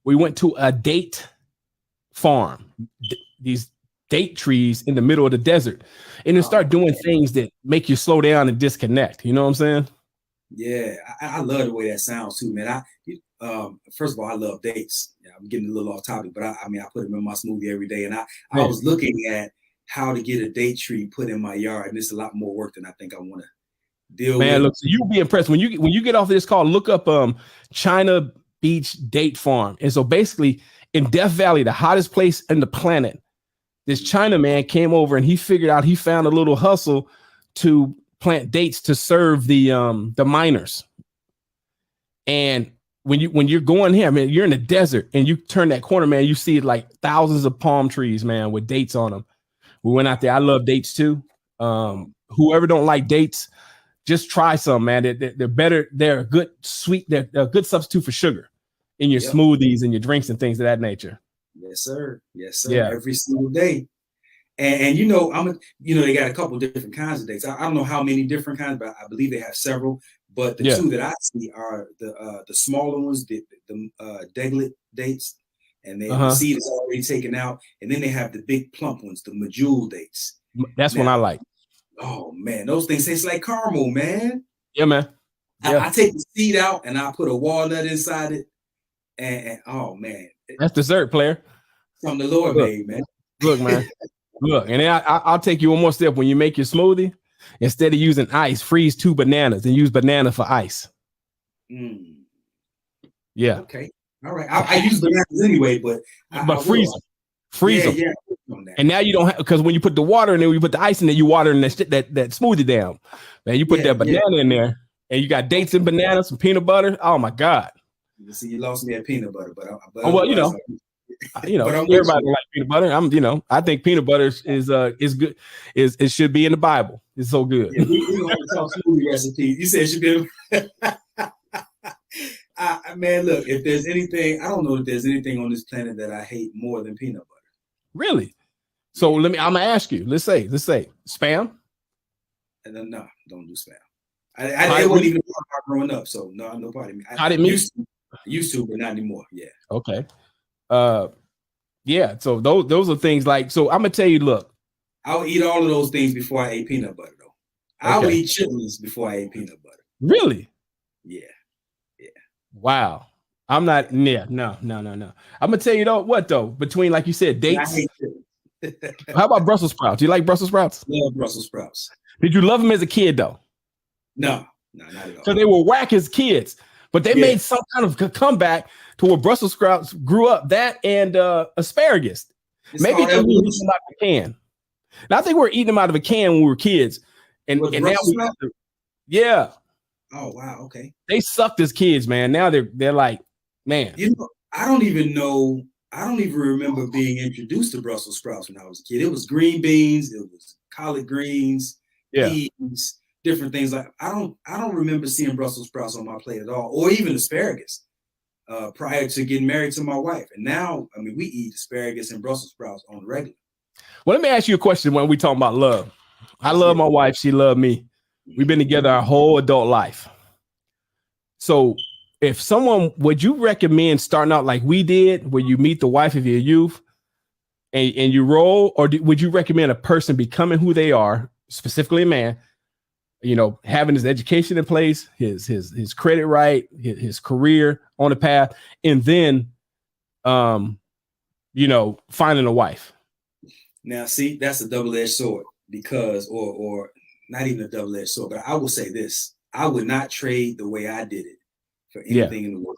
B: went to a date farm, these date trees in the middle of the desert, and then start doing things that make you slow down and disconnect. You know what I'm saying?
A: Yeah, I love the way that sounds too, man. First of all, I love dates. Yeah, I'm getting a little off topic, but I put them in my smoothie every day. And I was looking at how to get a date tree put in my yard, and it's a lot more work than I think I want to deal with.
B: Man, look, so you'll be impressed when you get off of this call. Look up China Beach Date Farm. And so basically in Death Valley, the hottest place in the planet, this China man came over and he found a little hustle to plant dates to serve the miners. And when you're going here, man, you're in the desert and you turn that corner, man, you see like thousands of palm trees, man, with dates on them. We went out there. I love dates too. Whoever don't like dates, just try some, man. They're better. They're a good sweet. They're a good substitute for sugar in your smoothies and your drinks and things of that nature.
A: Yes, sir. Yes, sir.
B: Yeah.
A: Every single day. And they got a couple different kinds of dates. I don't know how many different kinds, but I believe they have several. But the two that I see are the smaller ones, the deglet dates. And the seed is already taken out. And then they have the big plump ones, the medjool dates.
B: That's what I like.
A: Oh, man. Those things taste like caramel, man.
B: Yeah, man. Yeah.
A: I take the seed out and I put a walnut inside it. And oh, man.
B: That's dessert, player.
A: From the Lord made, man.
B: Look, man. Look, and then I'll take you one more step. When you make your smoothie, instead of using ice, freeze 2 bananas and use banana for ice. Yeah.
A: Okay. All right, I use bananas anyway, but
B: freeze them.
A: Yeah.
B: And now you don't have, because when you put the water in there, you put the ice in there, you water in that smoothie down. Man, you put that banana in there, and you got dates and bananas, some peanut butter. Oh my God!
A: You see, you lost me at peanut butter, but
B: everybody like peanut butter. I think peanut butter is good. It should be in the Bible. It's so good.
A: Yeah, we don't have to talk smoothie recipes. You said it should be. Man, look, if there's anything, I don't know if there's anything on this planet that I hate more than peanut butter.
B: Really? So I'm gonna ask you. Let's say spam.
A: And then no, don't do spam. I wasn't even growing up, so no part of me.
B: I didn't
A: used to, but not anymore. Yeah.
B: Okay. Yeah. So those are things like. So I'm gonna tell you. Look,
A: I'll eat all of those things before I ate peanut butter, though. I would eat chitlins before I ate peanut butter.
B: Really?
A: Yeah.
B: Wow. I'm not. Yeah. No. I'm gonna tell you though. Between, like you said, dates. How about Brussels sprouts? Do you like Brussels sprouts?
A: Love Brussels sprouts.
B: Did you love them as a kid though?
A: No, not at all.
B: So they were whack as kids, but they made some kind of comeback to where Brussels sprouts grew up. That and asparagus. Maybe they were eating them out of a can. Now, I think we were eating them out of a can when we were kids, and now yeah.
A: Oh wow, okay.
B: They sucked as kids, man. Now they're like, man.
A: I don't even remember being introduced to Brussels sprouts when I was a kid. It was green beans, it was collard greens, peas, different things. Like I don't remember seeing Brussels sprouts on my plate at all, or even asparagus prior to getting married to my wife. And now, we eat asparagus and Brussels sprouts on the regular.
B: Well, let me ask you a question when we talking about love. I love my wife. She loved me. We've been together our whole adult life. So if someone, would you recommend starting out like we did, where you meet the wife of your youth and you roll, or would you recommend a person becoming who they are, specifically a man, you know, having his education in place, his credit right, his career on the path, and then, you know, finding a wife?
A: Now, see, that's a double-edged sword because, or not even a double-edged sword, but I will say this. I would not trade the way I did it for anything in the world.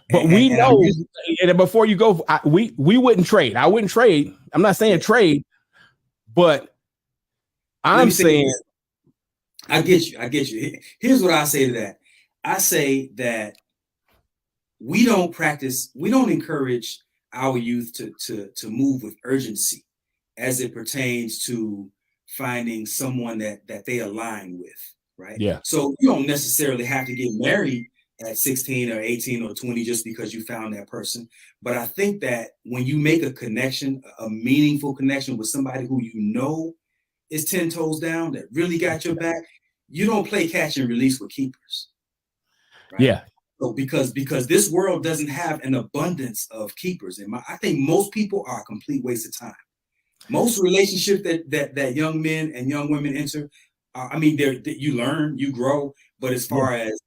B: But we know, and before you go, we wouldn't trade. I wouldn't trade. I'm not saying trade, but I'm saying,
A: I get you. Here's what I say to that. I say that we don't encourage our youth to move with urgency as it pertains to finding someone that they align with, right?
B: Yeah.
A: So you don't necessarily have to get married at 16 or 18 or 20 just because you found that person. But I think that when you make a connection, a meaningful connection with somebody who you know is 10 toes down, that really got your back, you don't play catch and release with keepers. Right?
B: Yeah.
A: So because this world doesn't have an abundance of keepers. And I think most people are a complete waste of time. Most relationships that young men and young women enter, you learn, you grow, but as far as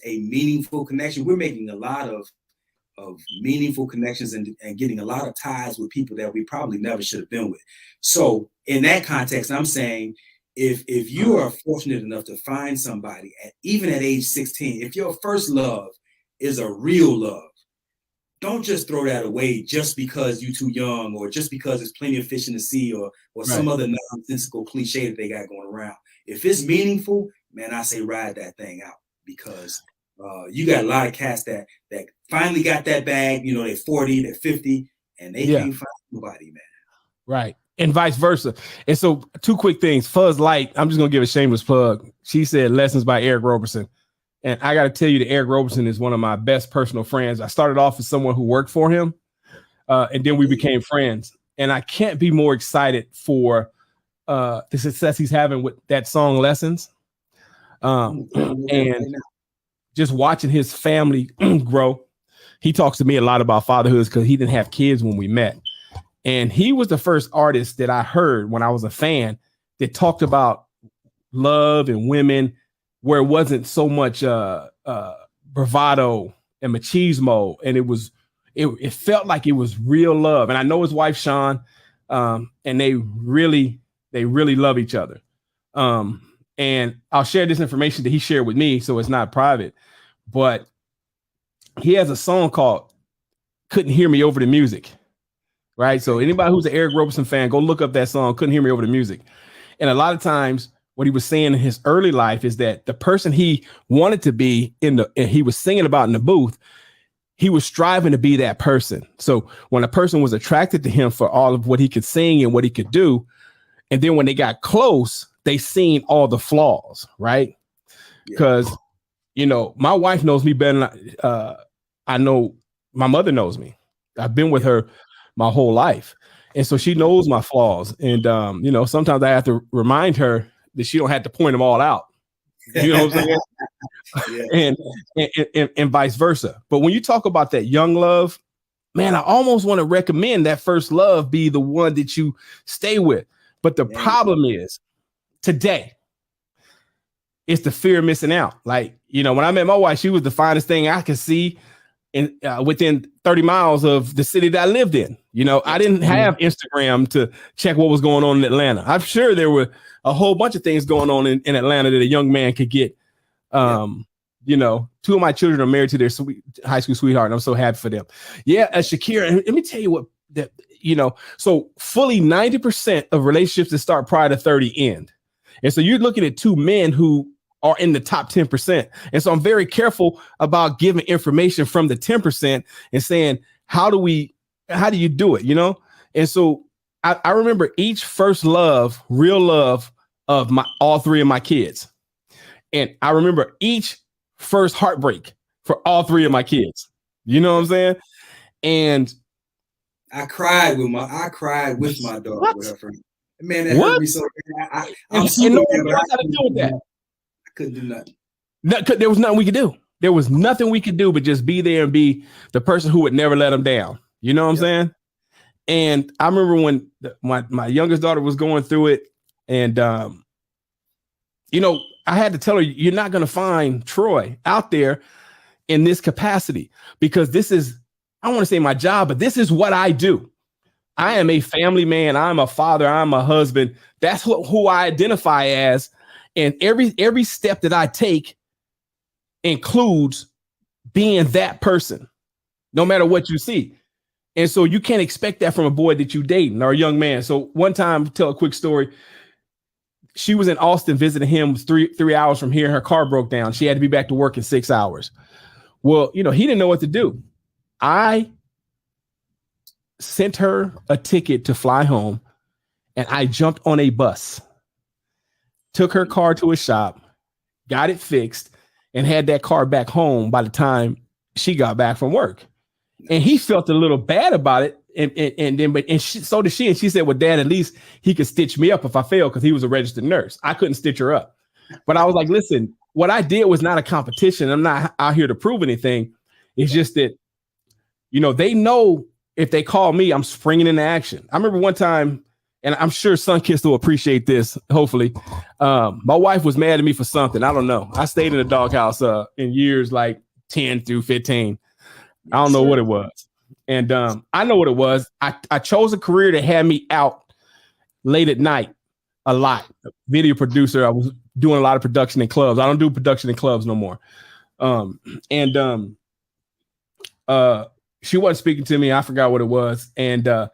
A: a meaningful connection, we're making a lot of meaningful connections and getting a lot of ties with people that we probably never should have been with. So in that context, I'm saying if you are fortunate enough to find somebody even at age 16, if your first love is a real love, don't just throw that away just because you're too young or just because there's plenty of fish in the sea or some other nonsensical cliche that they got going around. If it's meaningful, man, I say ride that thing out, because you got a lot of cats that finally got that bag, you know, they're 40, they're 50, and they can't find nobody, man.
B: Right. And vice versa. And so 2 quick things. Fuzz Light, I'm just going to give a shameless plug. She said Lessons by Eric Roberson. And I got to tell you that Eric Roberson is one of my best personal friends. I started off as someone who worked for him, and then we became friends. And I can't be more excited for the success he's having with that song Lessons. And just watching his family grow. He talks to me a lot about fatherhood because he didn't have kids when we met. And he was the first artist that I heard when I was a fan that talked about love and women where it wasn't so much bravado and machismo. And it felt like it was real love. And I know his wife, Sean, and they really love each other. And I'll share this information that he shared with me, so it's not private, but he has a song called Couldn't Hear Me Over the Music, right? So anybody who's an Eric Roberson fan, go look up that song, Couldn't Hear Me Over the Music. And a lot of times what he was saying in his early life is that the person he wanted to be and he was singing about in the booth, he was striving to be that person. So when a person was attracted to him for all of what he could sing and what he could do, and then when they got close, they seen all the flaws, right? Because, you know, my wife knows me better than I know my mother knows me. I've been with her my whole life. And so she knows my flaws. And, you know, sometimes I have to remind her that she don't have to point them all out. You know what I'm saying? And vice versa. But when you talk about that young love, man, I almost want to recommend that first love be the one that you stay with. But the problem is today, it's the fear of missing out. Like, you know, when I met my wife, she was the finest thing I could see in within 30 miles of the city that I lived in. You know, I didn't have Instagram to check what was going on in Atlanta. I'm sure there were a whole bunch of things going on in Atlanta that a young man could get. You know, 2 of my children are married to their high school sweetheart, and I'm so happy for them. Yeah, Shakira, and let me tell you what that, you know, so fully 90% of relationships that start prior to 30 end. And so you're looking at 2 men who are in the top 10%. And so I'm very careful about giving information from the 10% and saying, how do you do it? You know? And so I remember each first love, real love of all 3 of my kids. And I remember each first heartbreak for all 3 of my kids. You know what I'm saying? And
A: I cried with my daughter with her friend. Man, that hurt
B: What?
A: me so bad.
B: And
A: I'm super
B: no
A: good,
B: one
A: but
B: else had to deal with that.
A: I couldn't do nothing.
B: There was nothing we could do. There was nothing we could do but just be there and be the person who would never let them down. You know what I'm saying? And I remember when my youngest daughter was going through it, and you know, I had to tell her, you're not going to find Troy out there in this capacity, because this is, I don't want to say my job, but this is what I do. I am a family man. I'm a father. I'm a husband. That's who I identify as. And every step that I take includes being that person, no matter what you see. And so you can't expect that from a boy that you dating or a young man. So one time, tell a quick story. She was in Austin visiting him. It was three hours from here. Her car broke down. She had to be back to work in 6 hours. Well, you know, he didn't know what to do. I sent her a ticket to fly home, and I jumped on a bus, took her car to a shop, got it fixed, and had that car back home by the time she got back from work. And he felt a little bad about it. So did she. And she said, well, Dad, at least he could stitch me up if I failed, because he was a registered nurse. I couldn't stitch her up. But I was like, listen, what I did was not a competition. I'm not out here to prove anything. It's just that, you know, they know if they call me, I'm springing into action. I remember one time, and I'm sure Sunkist will appreciate this, hopefully. My wife was mad at me for something. I don't know. I stayed in the doghouse in years like 10 through 15. I don't know what it was. And I know what it was. I chose a career that had me out late at night a lot. Video producer. I was doing a lot of production in clubs. I don't do production in clubs no more. She wasn't speaking to me. I forgot what it was. And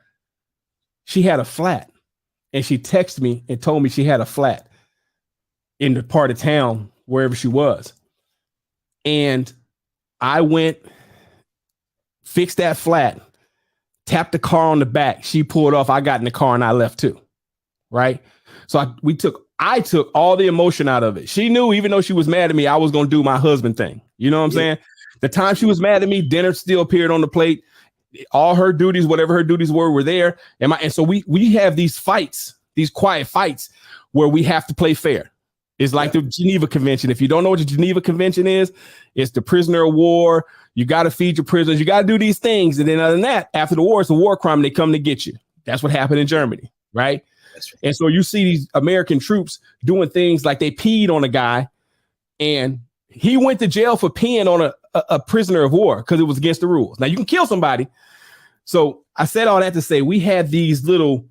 B: she had a flat. And she texted me and told me she had a flat in the part of town, wherever she was. And I went, fixed that flat, tapped the car on the back. She pulled off. I got in the car and I left too. Right. So I took all the emotion out of it. She knew, even though she was mad at me, I was going to do my husband thing. You know what I'm saying? The time she was mad at me, dinner still appeared on the plate. All her duties, whatever her duties were there. And so we have these fights, these quiet fights where we have to play fair. It's like the Geneva Convention. If you don't know what the Geneva Convention is, it's the prisoner of war. You got to feed your prisoners. You got to do these things. And then other than that, after the war, it's a war crime. They come to get you. That's what happened in Germany. Right. That's right. And so you see these American troops doing things like they peed on a guy, and he went to jail for peeing on a prisoner of war because it was against the rules. Now you can kill somebody. So I said all that to say we had these little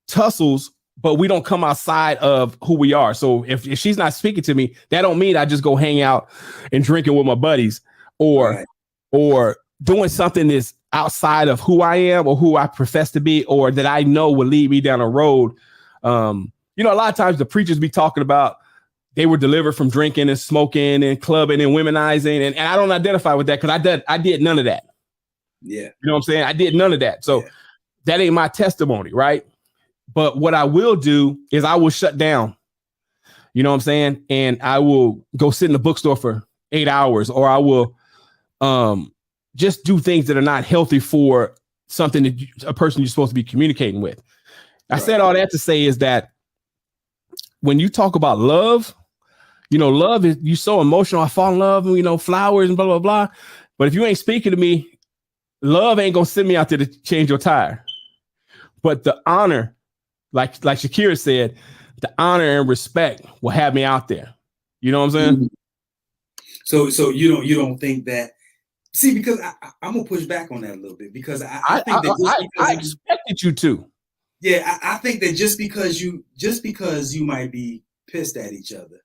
B: tussles, but we don't come outside of who we are. So if she's not speaking to me, that don't mean I just go hang out and drinking with my buddies or doing something that's outside of who I am or who I profess to be, or that I know will lead me down a road. You know, a lot of times the preachers be talking about they were delivered from drinking and smoking and clubbing and womenizing. And I don't identify with that because I did none of that. Yeah. You know what I'm saying? I did none of that. So that ain't my testimony, right? But what I will do is I will shut down. You know what I'm saying? And I will go sit in the bookstore for 8 hours, or I will just do things that are not healthy for something that a person you're supposed to be communicating with. I said all that to say is that when you talk about love, you know, love is, you so emotional. I fall in love and, you know, flowers and blah, blah, blah. But if you ain't speaking to me, love ain't going to send me out there to change your tire. But the honor, like Shakira said, the honor and respect will have me out there. You know what I'm saying?
A: Mm-hmm. So you don't think that, see, because I'm going to push back on that a little bit, because I think that
B: I expected you to.
A: Yeah, I think that just because you might be pissed at each other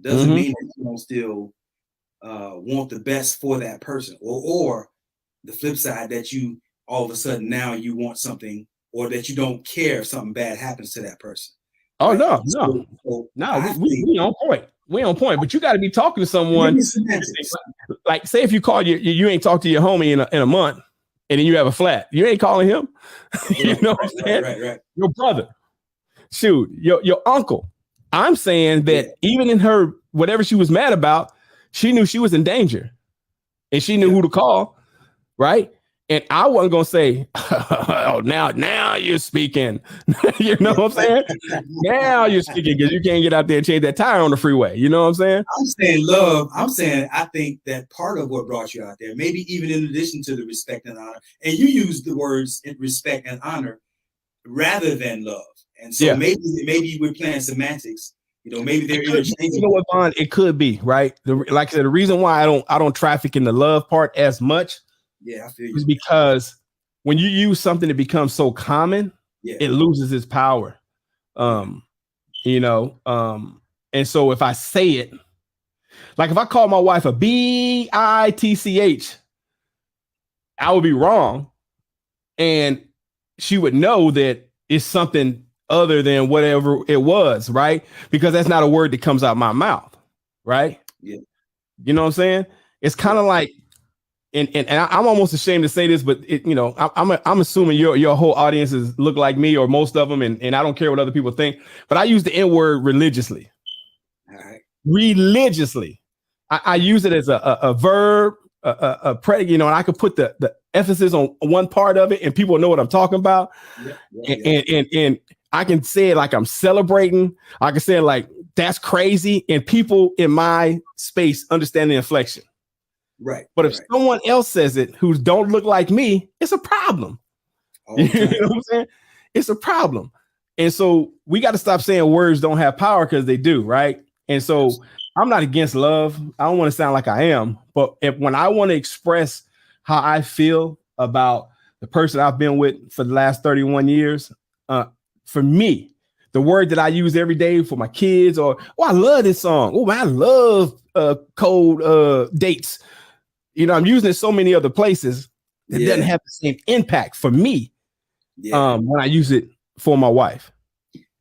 A: doesn't mean that you don't still want the best for that person, or the flip side, that you all of a sudden now you want something, or that you don't care if something bad happens to that person.
B: Oh, right? No, we on point. We on point, but you got to be talking to someone. Like, say if you call you ain't talked to your homie in a month, and then you have a flat, you ain't calling him. You know what I'm saying? Right. Your brother, shoot, your uncle. I'm saying that even in her, whatever she was mad about, she knew she was in danger, and she knew who to call, right? And I wasn't gonna say, "Oh, now you're speaking." You know what I'm saying? Now you're speaking because you can't get out there and change that tire on the freeway. You know what I'm saying?
A: I'm saying love. I'm saying I think that part of what brought you out there, maybe even in addition to the respect and honor, and you use the words respect and honor rather than love. And so maybe we're playing semantics. Maybe they're interchangeable.
B: You know what, Vaughn? It could be, right? Like I said, the reason why I don't traffic in the love part as much,
A: I feel you.
B: Is because when you use something that becomes so common, it loses its power. And so if I say it, like if I call my wife a bitch, I would be wrong, and she would know that it's something other than whatever it was, right? Because that's not a word that comes out my mouth, right?
A: Yeah.
B: You know what I'm saying? It's kind of like, and I'm almost ashamed to say this, but I'm assuming your whole audiences look like me, or most of them, and I don't care what other people think, but I use the N word religiously.
A: All right.
B: Religiously. I use it as a verb, a predicate, and I could put the emphasis on one part of it, and people know what I'm talking about. And I can say it like I'm celebrating. I can say it like that's crazy, and people in my space understand the inflection.
A: Right.
B: But if someone else says it who don't look like me, it's a problem. You know what I'm saying? It's a problem. And so we got to stop saying words don't have power, because they do, right? And so I'm not against love. I don't want to sound like I am, but when I want to express how I feel about the person I've been with for the last 31 years, for me, the word that I use every day for my kids, or, I love this song. Oh, I love cold dates. I'm using it so many other places that doesn't have the same impact for me when I use it for my wife.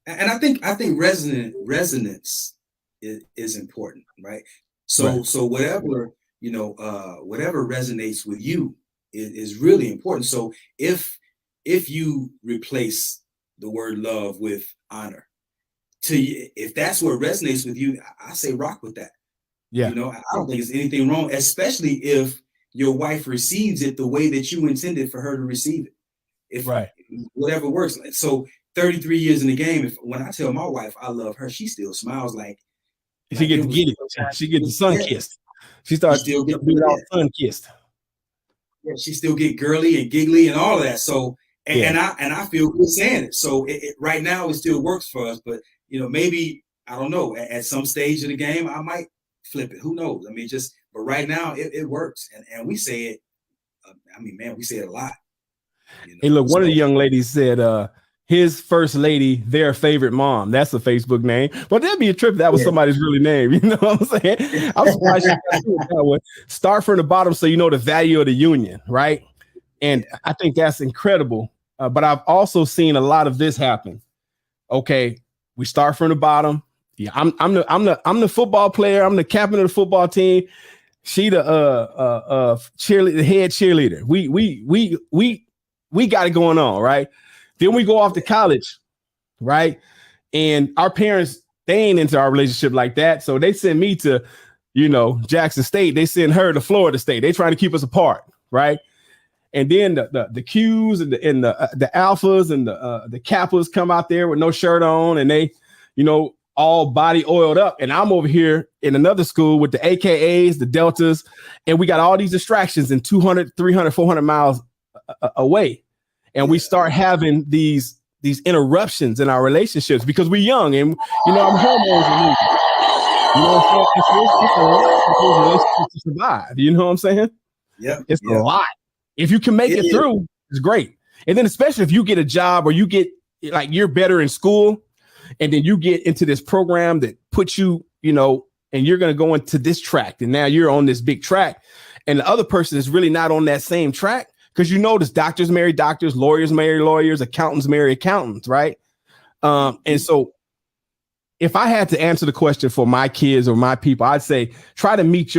A: And I think resonance is important, right? So whatever whatever resonates with you is really important. So if you replace the word love with honor, if that's what resonates with you, I say rock with that.
B: Yeah.
A: I don't think there's anything wrong, especially if your wife receives it the way that you intended for her to receive it. If whatever works. So 33 years in the game, when I tell my wife I love her, she still smiles like
B: she gets She gets the sun kissed. She starts still getting sun kissed.
A: Yeah, she still get girly and giggly and all of that. So and I feel good saying it. So right now it still works for us. But maybe I don't know. At some stage of the game, I might flip it. Who knows? I mean, but right now it works, and we say it. We say it a lot.
B: Hey, look, one of the young ladies said, his first lady, their favorite mom. That's a Facebook name, but that'd be a trip if that was somebody's really name. You know what I'm saying? I'm surprised she got to it that way. Start from the bottom so you know the value of the union, right? And I think that's incredible. But I've also seen a lot of this happen. Okay, we start from the bottom. Yeah, I'm the football player. I'm the captain of the football team. She the cheerleader, the head cheerleader. We got it going on, right? Then we go off to college, right? And our parents, they ain't into our relationship like that. So they send me to, Jackson State. They send her to Florida State. They trying to keep us apart, right? And then the Qs and the alphas and the kappas come out there with no shirt on, and they, all body oiled up. And I'm over here in another school with the AKAs, the Deltas, and we got all these distractions in 200, 300, 400 miles away. And we start having these interruptions in our relationships because we're young and, I'm hormones and it's a lot to survive. You know what I'm saying?
A: Yeah.
B: It's a lot. If you can make it through, it's great. And then especially if you get a job or you get like you're better in school, and then you get into this program that puts you, and you're going to go into this track. And now you're on this big track. And the other person is really not on that same track. Because there's doctors marry doctors, lawyers marry lawyers, accountants marry accountants, right? And so if I had to answer the question for my kids or my people, I'd say try to meet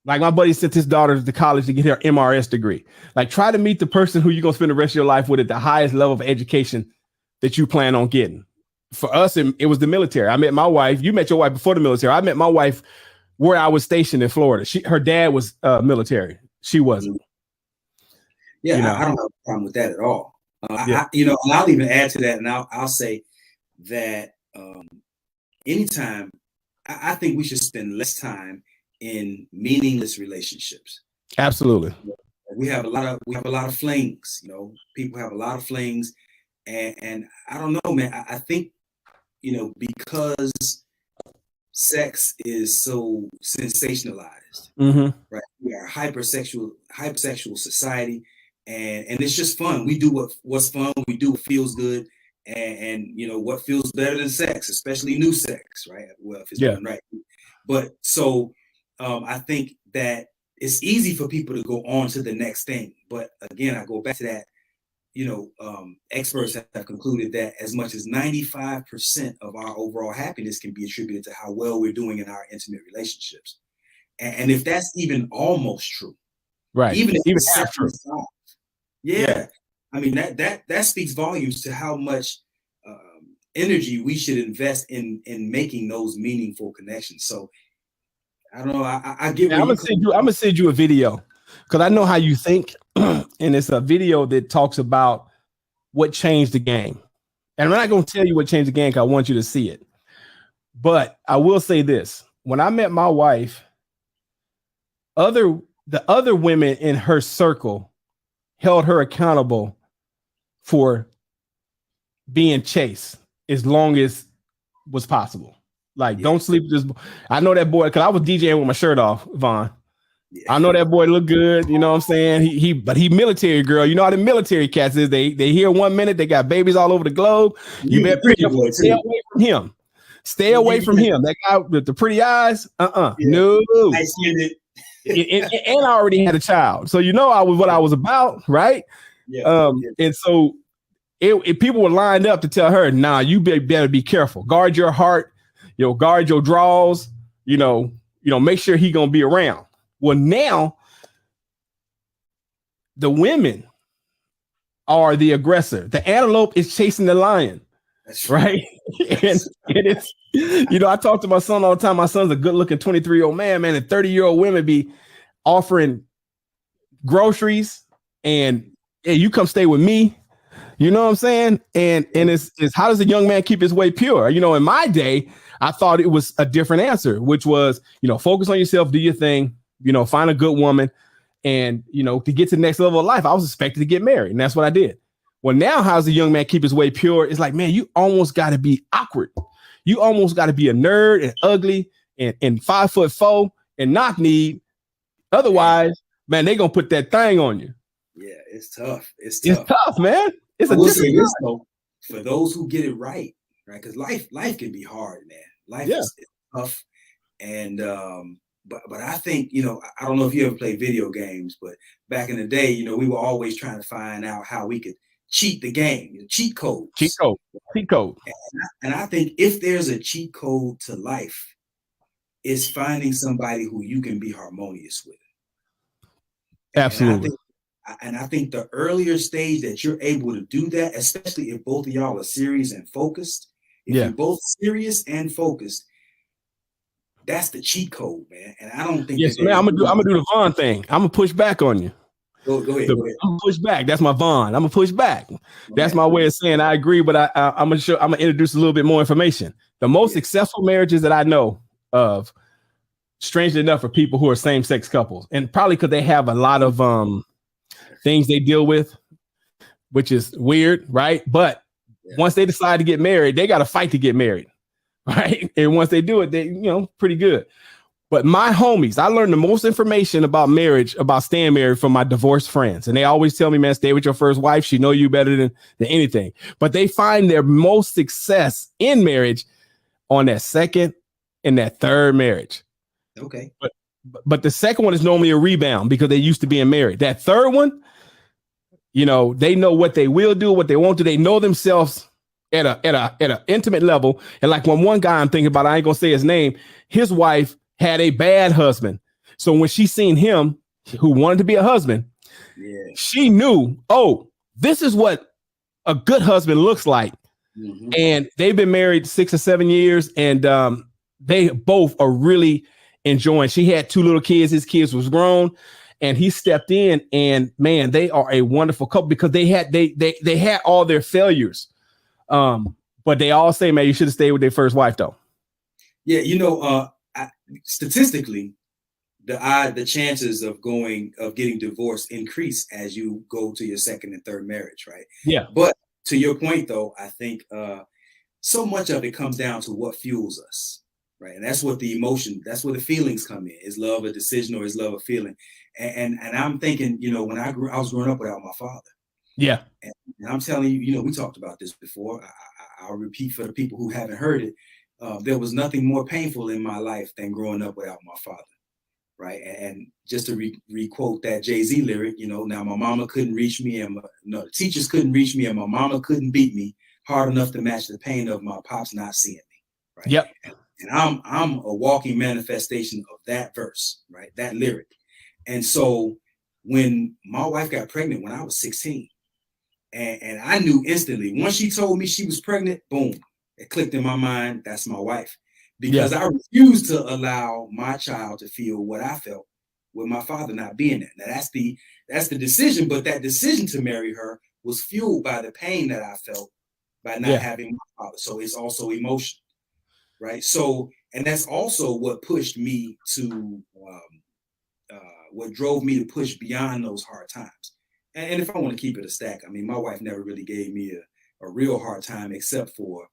B: like my buddy sent his daughter to college to get her MRS degree. Like try to meet the person who you're going to spend the rest of your life with at the highest level of education that you plan on getting. For us, it was the military. I met my wife. You met your wife before the military. I met my wife where I was stationed in Florida. Her dad was military. She wasn't.
A: Yeah,
B: You know,
A: I don't have a problem with that at all.
B: yeah,
A: And I'll even add to that, and I'll say that anytime I think we should spend less time in meaningless relationships.
B: absolutely.
A: We have a lot of flings. People have a lot of flings, and I don't know, man. I think because sex is so sensationalized,
B: Mm-hmm.
A: right? We are a hypersexual society, and it's just fun. We do what's fun. We do what feels good, and what feels better than sex, especially new sex, right? Well, if it's
B: Yeah.
A: done right. But so I think that it's easy for people to go on to the next thing. But again, I go back to that. Experts have concluded that as much as 95% of our overall happiness can be attributed to how well we're doing in our intimate relationships. And if that's even almost true,
B: Right.
A: even if
B: Even
A: it's
B: half true.
A: 75, yeah, I mean that speaks volumes to how much energy we should invest in making those meaningful connections. So I don't know. I get where
B: I'm gonna send you a video because I know how you think, and it's a video that talks about what changed the game. And I'm not gonna tell you what changed the game because I want you to see it. But I will say this: when I met my wife, the other women in her circle held her accountable for being chaste as long as was possible. Like, don't sleep with this. I know that boy because I was DJing with my shirt off, Vaughn. Yeah. I know that boy look good, you know what I'm saying? But he military girl. You know how the military cats is. They here 1 minute, they got babies all over the globe. You better stay away from him. Stay away from him. That guy with the pretty eyes. Yeah. No. And I already had a child. So you know I was what I was about, right? Yeah. And so if people were lined up to tell her, nah, you better be careful. Guard your heart, guard your draws, make sure he gonna be around. Well, now the women are the aggressor. The antelope is chasing the lion. That's right. And it's, I talk to my son all the time. My son's a good looking 23-year-old man, and 30-year-old women be offering groceries and hey, you come stay with me. You know what I'm saying? And it's how does a young man keep his way pure? In my day, I thought it was a different answer, which was, focus on yourself, do your thing, find a good woman. And, to get to the next level of life, I was expected to get married. And that's what I did. Well, now how does a young man keep his way pure? It's like, man, you almost got to be awkward. You almost got to be a nerd and ugly and 5'4" and knock-kneed. Otherwise, man, they going to put that thing on you.
A: Yeah, it's tough. It's
B: tough, man. It's
A: I will say this, though, for those who get it right? Because life can be hard, man. Life is tough. And but I think, I don't know if you ever played video games, but back in the day, we were always trying to find out how we could cheat the game, cheat codes.
B: Cheat code.
A: And I think if there's a cheat code to life, it's finding somebody who you can be harmonious with.
B: Absolutely.
A: And I think the earlier stage that you're able to do that, especially if both of y'all are serious and focused, if you're both serious and focused, that's the cheat code, man. And I don't think.
B: Yes, man. I'm gonna do the Vaughn thing. I'm gonna push back on you.
A: Go ahead.
B: I'm gonna push back. That's my Vaughn. I'm gonna push back. That's my way of saying I agree, but I'm gonna introduce a little bit more information. The most successful marriages that I know of, strangely enough, are people who are same-sex couples, and probably because they have a lot of things they deal with, which is weird, right? But once they decide to get married, they got to fight to get married, right? And once they do it, they, pretty good. But my homies, I learned the most information about marriage, about staying married from my divorced friends. And they always tell me, man, stay with your first wife. She know you better than anything. But they find their most success in marriage on that second and that third marriage.
A: Okay.
B: But the second one is normally a rebound because they used to being married. That third one, they know what they will do, what they won't do. They know themselves at a intimate level. And like one guy I'm thinking about, I ain't gonna say his name, his wife had a bad husband. So when she seen him who wanted to be a husband, she knew, oh, this is what a good husband looks like. Mm-hmm. And they've been married 6 or 7 years, and they both are really enjoying. She had 2 little kids. His kids was grown. and he stepped in, and man, they are a wonderful couple because they had all their failures. But they all say, man, you should have stayed with their first wife though.
A: Yeah, statistically, the chances of getting divorced increase as you go to your second and third marriage, right?
B: Yeah.
A: But to your point though, I think so much of it comes down to what fuels us, right? And that's what that's where the feelings come in. Is love a decision or is love a feeling? And I'm thinking, when I was growing up without my father.
B: Yeah.
A: And I'm telling you, we talked about this before. I'll repeat for the people who haven't heard it. There was nothing more painful in my life than growing up without my father, right? And just to re-quote that Jay-Z lyric, now my mama couldn't reach me, and the teachers couldn't reach me, and my mama couldn't beat me hard enough to match the pain of my pops not seeing me, right?
B: Yep.
A: And I'm a walking manifestation of that verse, right? That lyric. And so when my wife got pregnant when I was 16, and I knew instantly, once she told me she was pregnant, boom, it clicked in my mind, that's my wife. Because I refused to allow my child to feel what I felt with my father not being there. Now that's the decision, but that decision to marry her was fueled by the pain that I felt by not having my father. So it's also emotion, right? So, and that's also what pushed me to, what drove me to push beyond those hard times. And if I want to keep it a stack, I mean, my wife never really gave me a real hard time except for,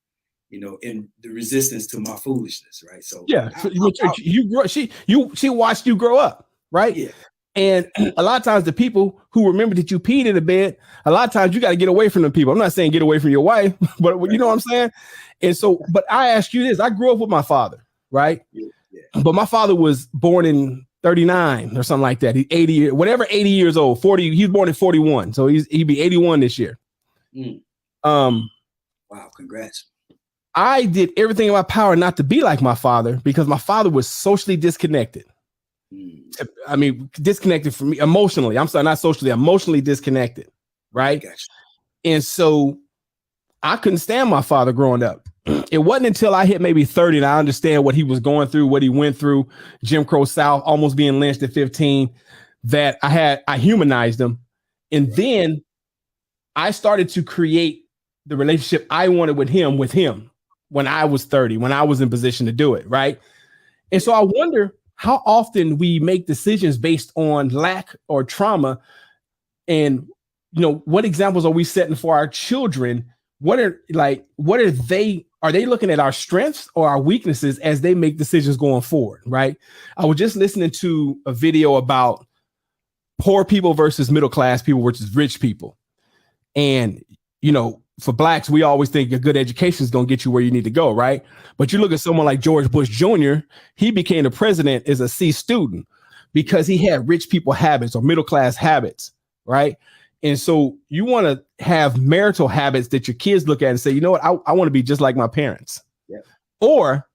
A: in the resistance to my foolishness, right? So
B: she watched you grow up, right?
A: Yeah.
B: And a lot of times the people who remember that you peed in the bed, a lot of times you got to get away from them people. I'm not saying get away from your wife, but you know what I'm saying? And so, but I ask you this, I grew up with my father, right? Yeah. But my father was born in 39 or something like that. He's 80, whatever, 80 years old, 40. He was born in 41. So he'd be 81 this year.
A: Wow. Congrats.
B: I did everything in my power not to be like my father because my father was socially disconnected. I mean, disconnected from me emotionally. I'm sorry, not socially, emotionally disconnected. Right.
A: Gotcha.
B: And so I couldn't stand my father growing up. It wasn't until I hit maybe 30 and I understand what he was going through, what he went through, Jim Crow South, almost being lynched at 15, that I humanized him. And then I started to create the relationship I wanted with him when I was 30, when I was in position to do it. Right. And so I wonder how often we make decisions based on lack or trauma. And, what examples are we setting for our children? Are they looking at our strengths or our weaknesses as they make decisions going forward? Right. I was just listening to a video about poor people versus middle class people versus rich people. And, for blacks, we always think a good education is going to get you where you need to go. Right. But you look at someone like George Bush Jr., he became the president as a C student because he had rich people habits or middle class habits. Right. And so you want to have marital habits that your kids look at and say, you know what, I want to be just like my parents.
A: Yeah.
B: Or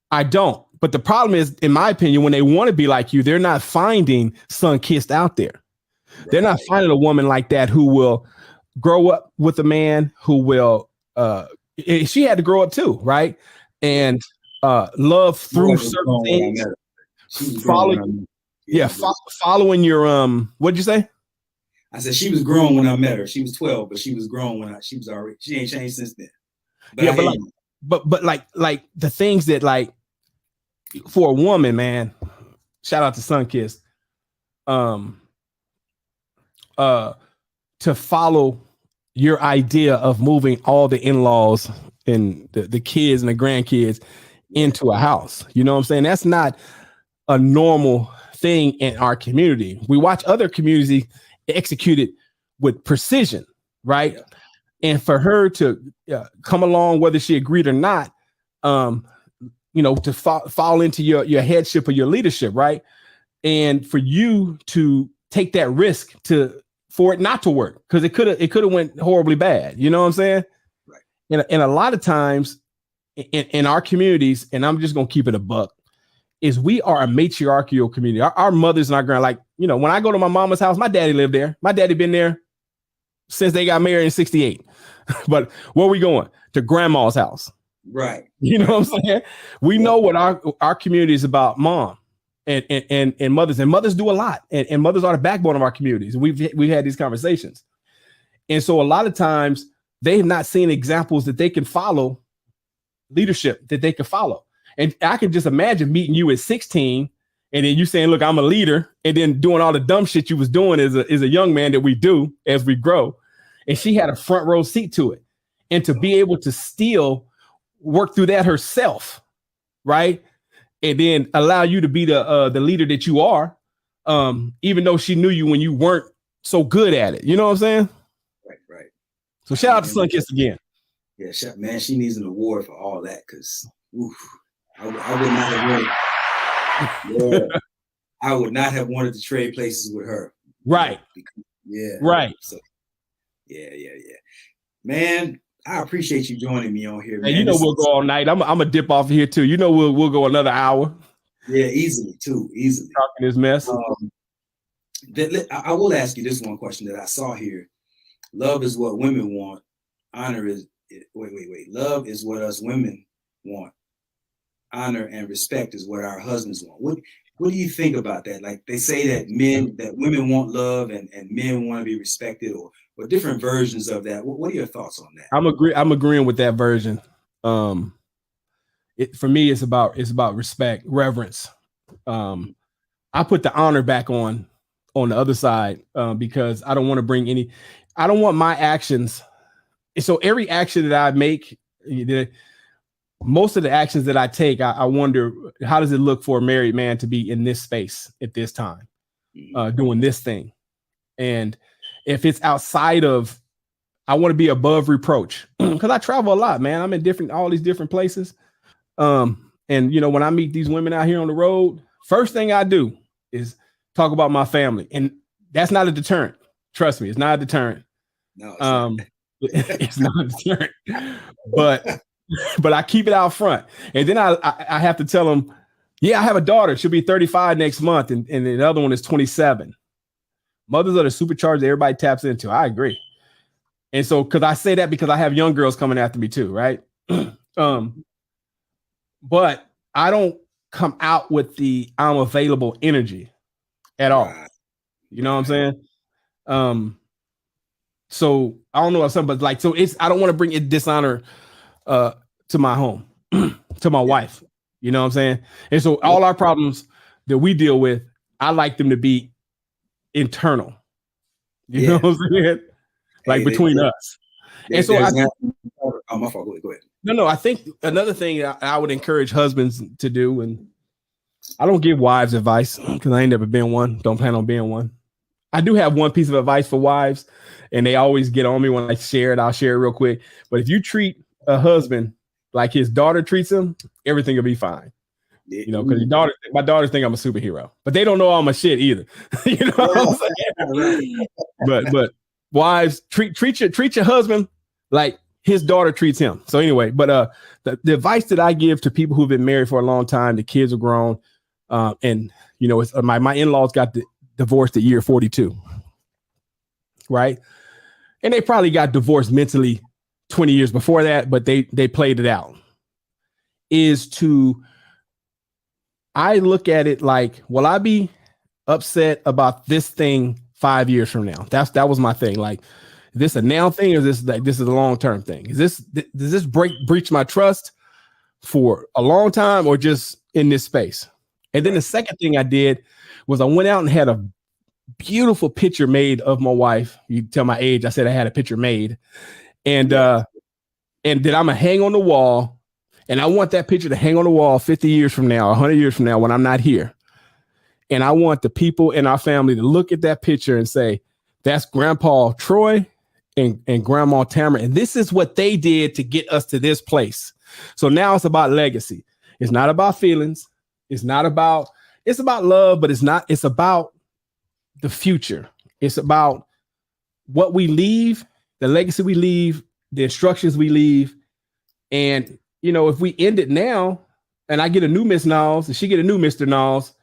B: I don't. But the problem is, in my opinion, when they want to be like you, they're not finding sun-kissed out there. Right. They're not finding a woman like that who will grow up with a man who will, she had to grow up too, right? And love through certain things. Following your, what'd you say?
A: I said she was grown when I met her. She was 12, but she was grown when she ain't changed since then. But
B: but like the things that, like, for a woman, man, shout out to Sunkissed, to follow your idea of moving all the in-laws and the kids and the grandkids into a house. You know what I'm saying? That's not a normal thing in our community. We watch other communities execute it with precision, right? Yeah. And for her to come along, whether she agreed or not, to fall into your headship or your leadership, right? And for you to take that risk for it not to work, because it could have went horribly bad. You know what I'm saying? Right. And a lot of times in our communities, and I'm just gonna keep it a buck, is we are a matriarchal community. Our mothers and our grand, like, when I go to my mama's house, my daddy lived there. My daddy been there since they got married in 68. But where we going? To grandma's house.
A: Right.
B: You know what I'm saying? We know what our community is about, mom. and mothers do a lot, and mothers are the backbone of our communities. We've had these conversations, and so a lot of times they have not seen examples that they can follow, leadership that they can follow. And I can just imagine meeting you at 16, and then you saying, "Look, I'm a leader," and then doing all the dumb shit you was doing as a young man that we do as we grow. And she had a front row seat to it, and to be able to still work through that herself, right? And then allow you to be the leader that you are, even though she knew you when you weren't so good at it. You know what I'm saying?
A: Right.
B: So shout out to Sunkist again.
A: Yeah, man, she needs an award for all that, because I would not have wanted. Yeah, I would not have wanted to trade places with her.
B: Right.
A: Yeah.
B: Right.
A: So, yeah. Man, I appreciate you joining me on here, man.
B: And you know we'll go all night. I'm gonna dip off here too. You know we'll go another hour.
A: Yeah, easily
B: talking this mess.
A: I will ask you this one question that I saw here. Love is what women want. Honor is wait. Love is what us women want. Honor and respect is what our husbands want. What do you think about that? Like, they say that women want love and men want to be respected, or different versions of that. What are your thoughts on that?
B: I'm agreeing with that version. For me, it's about respect, reverence. I put the honor back on the other side, because I don't want to bring I don't want my actions. So every action that I make, most of the actions that I take, I wonder, how does it look for a married man to be in this space at this time, doing this thing? And if it's outside of, I want to be above reproach, because I travel a lot, man. I'm in all these different places. And when I meet these women out here on the road, first thing I do is talk about my family. And that's not a deterrent. Trust me, it's not a deterrent.
A: No,
B: it's not a deterrent. But I keep it out front. And then I have to tell them, yeah, I have a daughter. She'll be 35 next month. And the other one is 27. Mothers are the supercharged that everybody taps into. I agree. And so, because I say that because I have young girls coming after me too, right? But I don't come out with the I'm available energy at all. You know what I'm saying? So I don't know what something, but I don't want to bring it dishonor to my home, to my wife. You know what I'm saying? And so all our problems that we deal with, I like them to be internal. You know what I'm saying? Like between us. And so
A: my fault. Go ahead.
B: No, I think another thing I would encourage husbands to do, and I don't give wives advice because I ain't never been one. Don't plan on being one. I do have one piece of advice for wives, and they always get on me when I share it. I'll share it real quick. But if you treat a husband like his daughter treats him, everything will be fine. You know, because my daughters think I'm a superhero, but they don't know all my shit either. You know what I'm saying? But wives, treat your husband like his daughter treats him. So anyway, but the advice that I give to people who've been married for a long time, the kids are grown, and it's my in-laws got divorced at year 42, right? And they probably got divorced mentally 20 years before that, but they played it out. I look at it like, will I be upset about this thing 5 years from now? That was my thing. Like, is this a now thing, or is this a long-term thing? Does this breach my trust for a long time, or just in this space? And then the second thing I did was I went out and had a beautiful picture made of my wife. You tell my age. I said I had a picture made, and then I'm gonna hang on the wall. And I want that picture to hang on the wall 50 years from now, 100 years from now, when I'm not here. And I want the people in our family to look at that picture and say, that's Grandpa Troy and Grandma Tamara. And this is what they did to get us to this place. So now it's about legacy. It's not about feelings. It's about love, but it's about the future. It's about what we leave, the legacy we leave, the instructions we leave. And if we end it now and I get a new Miss Knowles and she get a new Mr. Knowles,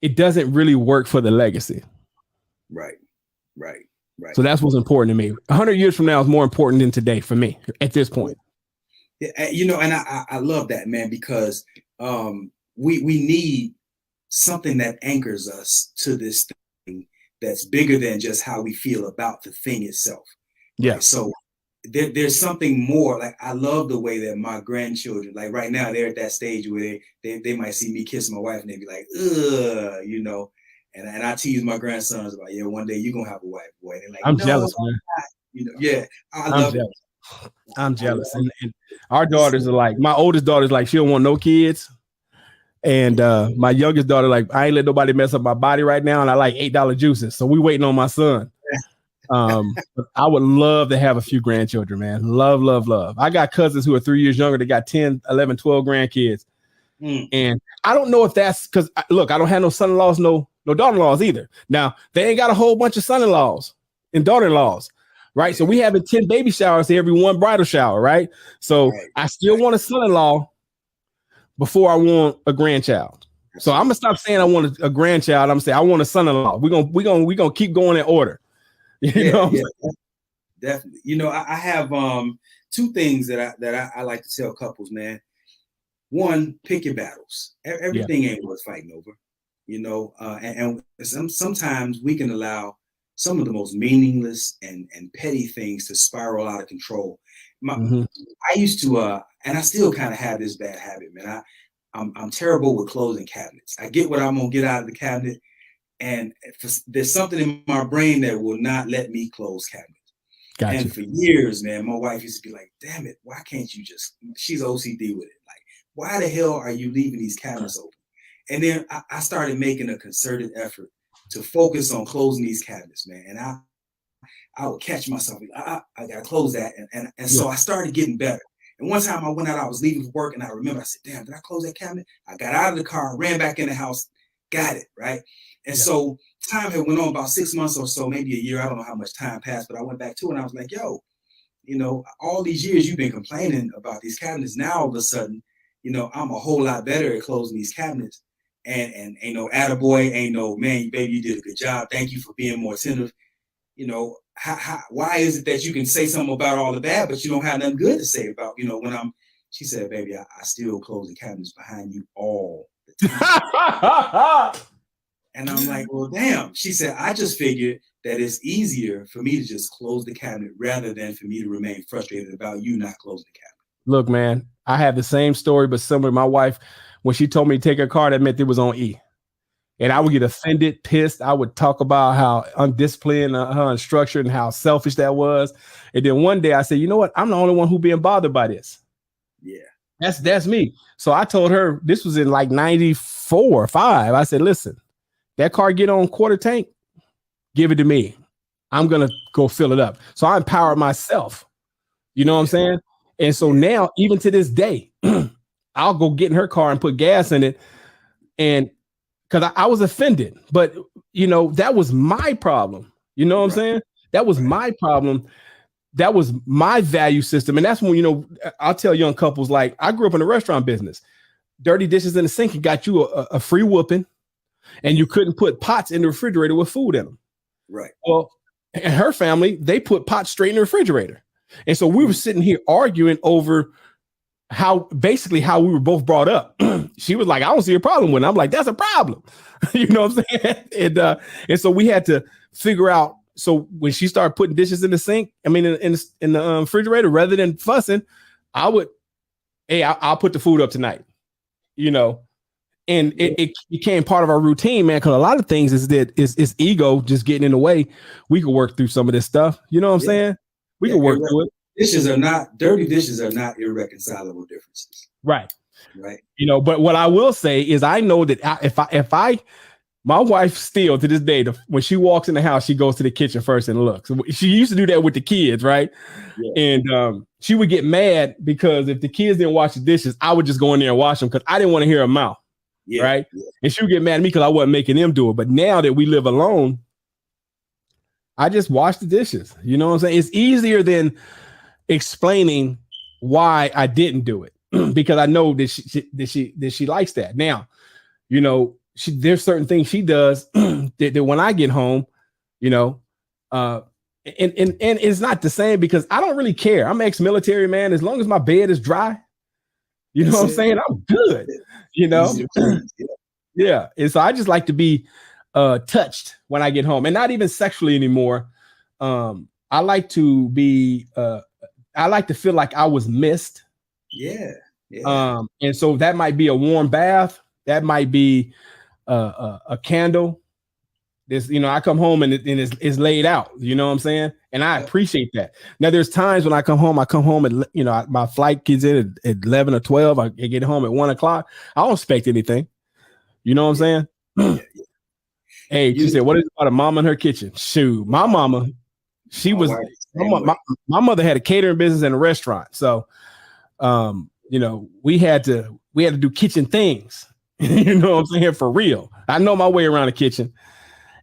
B: it doesn't really work for the legacy.
A: Right.
B: So that's what's important to me. 100 years from now is more important than today for me at this point.
A: Yeah, and I love that, man, because we need something that anchors us to this thing that's bigger than just how we feel about the thing itself.
B: Yeah.
A: Right? So there's something more. Like, I love the way that my grandchildren, like right now, they're at that stage where they might see me kiss my wife and they be like, ugh, you know. And I tease my grandsons about, yeah, one day you're gonna have a wife, boy. They're like,
B: I'm
A: no,
B: jealous, man.
A: you know, yeah, I
B: I'm
A: love
B: jealous.
A: it.
B: I'm jealous. And our daughters are like, my oldest daughter's like, she don't want no kids. And my youngest daughter, like, I ain't let nobody mess up my body right now. And I like $8 juices. So we waiting on my son. But I would love to have a few grandchildren, man. Love, love, love. I got cousins who are 3 years younger. They got 10, 11, 12 grandkids. And I don't know if that's because, look, I don't have no son-in-laws, no daughter-in-laws either. Now, they ain't got a whole bunch of son-in-laws and daughter-in-laws, right? So we having 10 baby showers every one bridal shower, right? So I still want a son-in-law before I want a grandchild. So I'm gonna stop saying I want a grandchild. I'm gonna say I want a son-in-law. We're gonna keep going in order. You know?
A: Definitely. You know, I have two things that I like to tell couples, man. One, pick your battles. Everything ain't worth fighting over. You know, and sometimes we can allow some of the most meaningless and petty things to spiral out of control. I used to, and I still kind of have this bad habit, man. I'm terrible with closing cabinets. I get what I'm gonna get out of the cabinet, and there's something in my brain that will not let me close cabinets. Gotcha. And for years, man, my wife used to be like, "Damn it, why can't you just?" She's OCD with it. Like, why the hell are you leaving these cabinets open? And then I started making a concerted effort to focus on closing these cabinets, man. And I would catch myself, I gotta close that. And so I started getting better. And one time I went out, I was leaving for work, and I remember I said, damn, did I close that cabinet? I got out of the car, ran back in the house, got it, right? And so time had went on about 6 months or so, maybe a year. I don't know how much time passed, but I went back to it and I was like, yo, you know, all these years you've been complaining about these cabinets. Now all of a sudden, you know, I'm a whole lot better at closing these cabinets. And ain't no attaboy, ain't no, man, baby, you did a good job. Thank you for being more attentive. You know, why is it that you can say something about all the bad, but you don't have nothing good to say about, you know, she said, baby, I still close the cabinets behind you all the time. And I'm like, well, damn. She said, I just figured that it's easier for me to just close the cabinet rather than for me to remain frustrated about you not closing the cabinet.
B: Look, man, I have the same story, but similar. My wife, when she told me to take her car, that meant it was on E. And I would get offended, pissed. I would talk about how undisciplined, unstructured, and how selfish that was. And then one day I said, you know what? I'm the only one who being bothered by this.
A: Yeah.
B: That's me. So I told her, this was in like 94 or 5. I said, listen, that car get on quarter tank, give it to me. I'm going to go fill it up. So I empowered myself. You know what I'm saying? And so now, even to this day, I'll go get in her car and put gas in it. And because I was offended, but you know, that was my problem. You know what I'm saying? That was my problem. That was my value system. And that's when, you know, I'll tell young couples, like, I grew up in the restaurant business. Dirty dishes in the sink and got you a free whooping, and you couldn't put pots in the refrigerator with food in them.
A: Right.
B: Well, and her family, they put pots straight in the refrigerator. And so we were sitting here arguing over how we were both brought up. She was like, I don't see a problem with it. I'm like, that's a problem. You know what I'm saying? And so we had to figure out. So when she started putting dishes in the sink, I mean, in the refrigerator, rather than fussing, I'll put the food up tonight, you know, and it became part of our routine, man. Cause a lot of things is ego just getting in the way. We could work through some of this stuff. You know what I'm saying? We could work through it.
A: Dirty dishes are not irreconcilable differences.
B: Right.
A: Right.
B: You know, but what I will say is I know that my wife still to this day, when she walks in the house, she goes to the kitchen first and looks. She used to do that with the kids. Right. Yeah. And she would get mad because if the kids didn't wash the dishes, I would just go in there and wash them because I didn't want to hear her mouth. Yeah. Right. Yeah. And she would get mad at me because I wasn't making them do it. But now that we live alone, I just wash the dishes. You know what I'm saying? It's easier than explaining why I didn't do it because I know that she likes that. Now, you know, there's certain things she does that when I get home, you know, and it's not the same because I don't really care. I'm ex-military, man. As long as my bed is dry, you know what I'm saying? I'm good, you know? Yeah. And so I just like to be touched when I get home, and not even sexually anymore. I like to be I like to feel like I was missed.
A: Yeah. Yeah.
B: And so that might be a warm bath, that might be a candle. This, I come home and it's laid out, you know what I'm saying? And I appreciate that. Now, there's times when I come home at, my flight gets in at 11 or 12. I get home at 1 o'clock. I don't expect anything. You know what I'm saying?
A: Yeah.
B: Hey, she said, what is it about a mama in her kitchen? Shoot, my mama, my mother had a catering business and a restaurant. So, we had to do kitchen things, you know what I'm saying? For real. I know my way around the kitchen.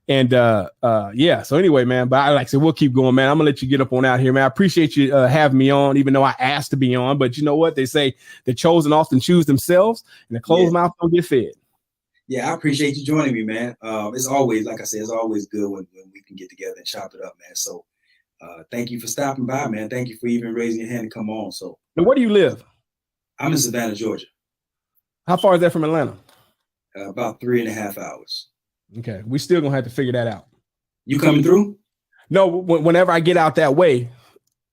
B: And so anyway, man, but I we'll keep going, man. I'm gonna let you get up on out here, man. I appreciate you having me on, even though I asked to be on. But you know what? They say the chosen often choose themselves, and the closed mouth don't get fed.
A: Yeah, I appreciate you joining me, man. It's always, like I said, it's always good when we can get together and chop it up, man. So thank you for stopping by, man. Thank you for even raising your hand to come on. So
B: now, where do you live?
A: I'm in Savannah, Georgia.
B: How far is that from Atlanta?
A: About 3.5 hours.
B: Okay, we still gonna have to figure that out.
A: You coming through?
B: No, whenever I get out that way,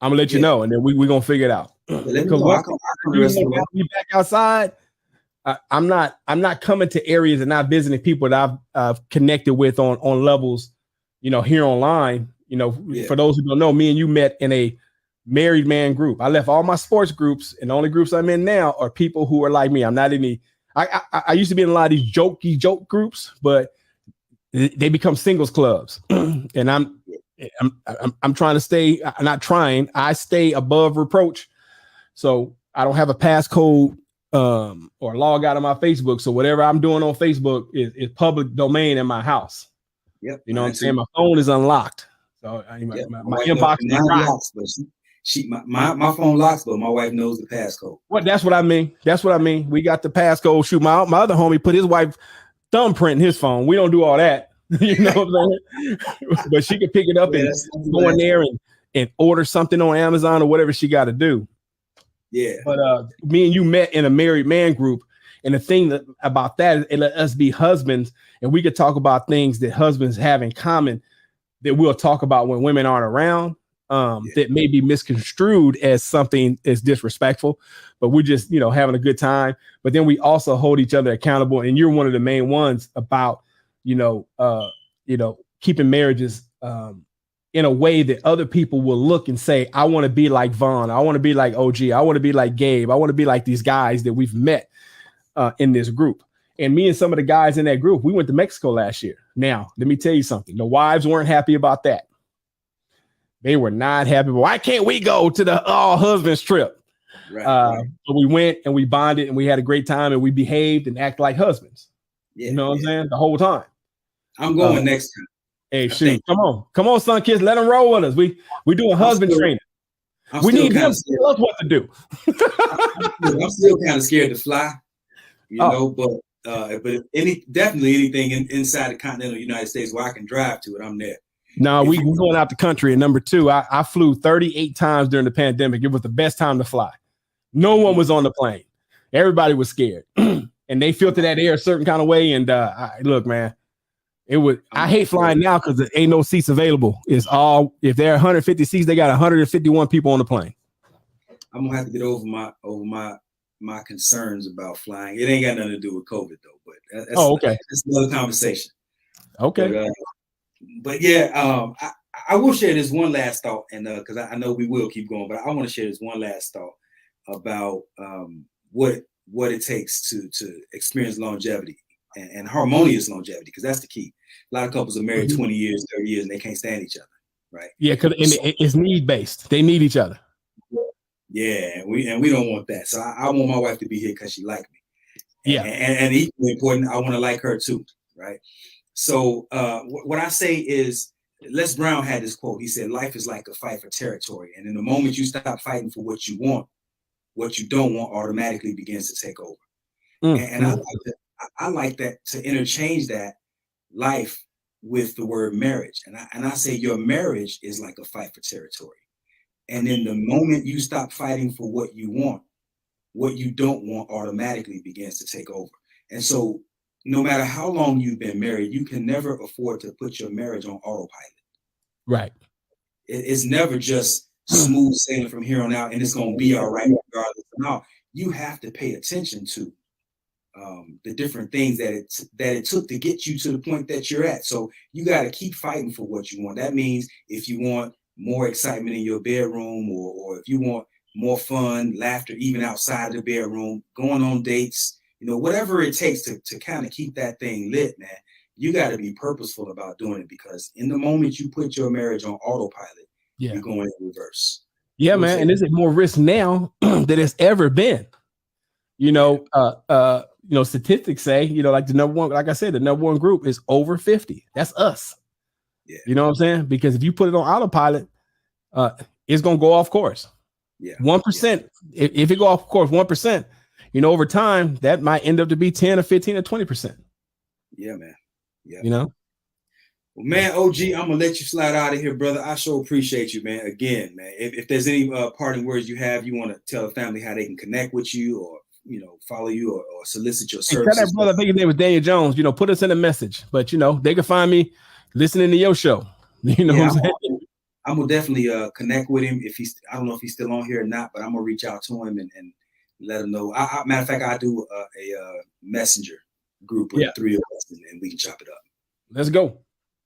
B: I'm gonna let you know, and then we gonna figure it out. Because I'll be back outside. I'm not coming to areas and not visiting people that I've connected with on levels, here online. For those who don't know, me and you met in a married man group. I left all my sports groups, and the only groups I'm in now are people who are like me. I'm not any. I used to be in a lot of these joke groups, but they become singles clubs, and I'm trying to stay. Not trying. I stay above reproach, so I don't have a passcode or log out of my Facebook. So whatever I'm doing on Facebook is public domain in my house.
A: Yep.
B: You know what I'm saying? My phone is unlocked, so my inbox is
A: locks, but my phone locks, but my wife knows the passcode.
B: Well, that's what I mean. We got the passcode. Shoot, my other homie put his wife thumbprint in his phone. We don't do all that. You know what I'm saying? But she can pick it up and go in there and order something on Amazon or whatever she got to do.
A: Yeah.
B: But me and you met in a married man group. And the thing about that is it let us be husbands, and we could talk about things that husbands have in common that we'll talk about when women aren't around, that may be misconstrued as something as disrespectful, but we're just, having a good time. But then we also hold each other accountable. And you're one of the main ones about, keeping marriages in a way that other people will look and say, I want to be like Vaughn. I want to be like OG. I want to be like Gabe. I want to be like these guys that we've met in this group. And me and some of the guys in that group, we went to Mexico last year. Now, let me tell you something. The wives weren't happy about that. They were not happy. Why can't we go to the all husbands trip? Right. So we went and we bonded and we had a great time and we behaved and acted like husbands. Yeah, you know what I'm saying? The whole time.
A: I'm going next time.
B: Hey, shoot, come on, son, kids, let them roll with us. We doing husband training. We need him to tell us what to do.
A: I'm still kind of scared to fly, but definitely anything inside the continental United States where I can drive to it, I'm there.
B: No, we're going out the country. And number two, I flew 38 times during the pandemic. It was the best time to fly. No one was on the plane. Everybody was scared. And they filter that air a certain kind of way. And look, man, I hate flying now because there ain't no seats available. It's all, if there are 150 seats, they got 151 people on the plane.
A: I'm gonna have to get over my concerns about flying. It ain't got nothing to do with COVID though, but that's another conversation.
B: Okay.
A: But yeah, I will share this one last thought, and because I know we will keep going, but I want to share this one last thought about what it takes to experience longevity and harmonious longevity, because that's the key. A lot of couples are married 20 years, 30 years, and they can't stand each other, right?
B: Yeah, because it's need based. They need each other.
A: Yeah, and we don't want that. So I want my wife to be here because she like me.
B: Yeah,
A: and equally important, I want to like her too, right? So what I say is, Les Brown had this quote. He said, life is like a fight for territory. And in the moment you stop fighting for what you want, what you don't want automatically begins to take over. And I like that, to interchange that life with the word marriage. And I say your marriage is like a fight for territory. And in the moment you stop fighting for what you want, what you don't want automatically begins to take over. And so no matter how long you've been married, you can never afford to put your marriage on autopilot.
B: Right.
A: It's never just smooth sailing from here on out and it's going to be all right regardless. No, you have to pay attention to the different things that it took to get you to the point that you're at. So you got to keep fighting for what you want. That means if you want more excitement in your bedroom, or if you want more fun, laughter, even outside of the bedroom, going on dates, whatever it takes to kind of keep that thing lit, man, you got to be purposeful about doing it, because in the moment you put your marriage on autopilot, you're going in reverse.
B: Yeah, man. And there's more risk now than it's ever been. Statistics say, like the number one, like I said, the number one group is over 50. That's us.
A: Yeah.
B: You know what I'm saying? Because if you put it on autopilot, it's going to go off course.
A: Yeah.
B: 1%. Yeah. If it go off course, 1%, over time, that might end up to be 10 or 15 or 20%.
A: Yeah, man. Yeah. Well, man, OG, I'm going to let you slide out of here, brother. I sure appreciate you, man. Again, man, if there's any parting words you want to tell the family how they can connect with you, or follow you, or solicit your services.
B: Tell that brother, I think his name was Daniel Jones, put us in a message, but they can find me listening to your show. What I'm saying?
A: I'm gonna definitely connect with him. I don't know if he's still on here or not, but I'm gonna reach out to him and let him know. Matter of fact, I do a messenger group with 3 of us, and we can chop it up.
B: Let's go.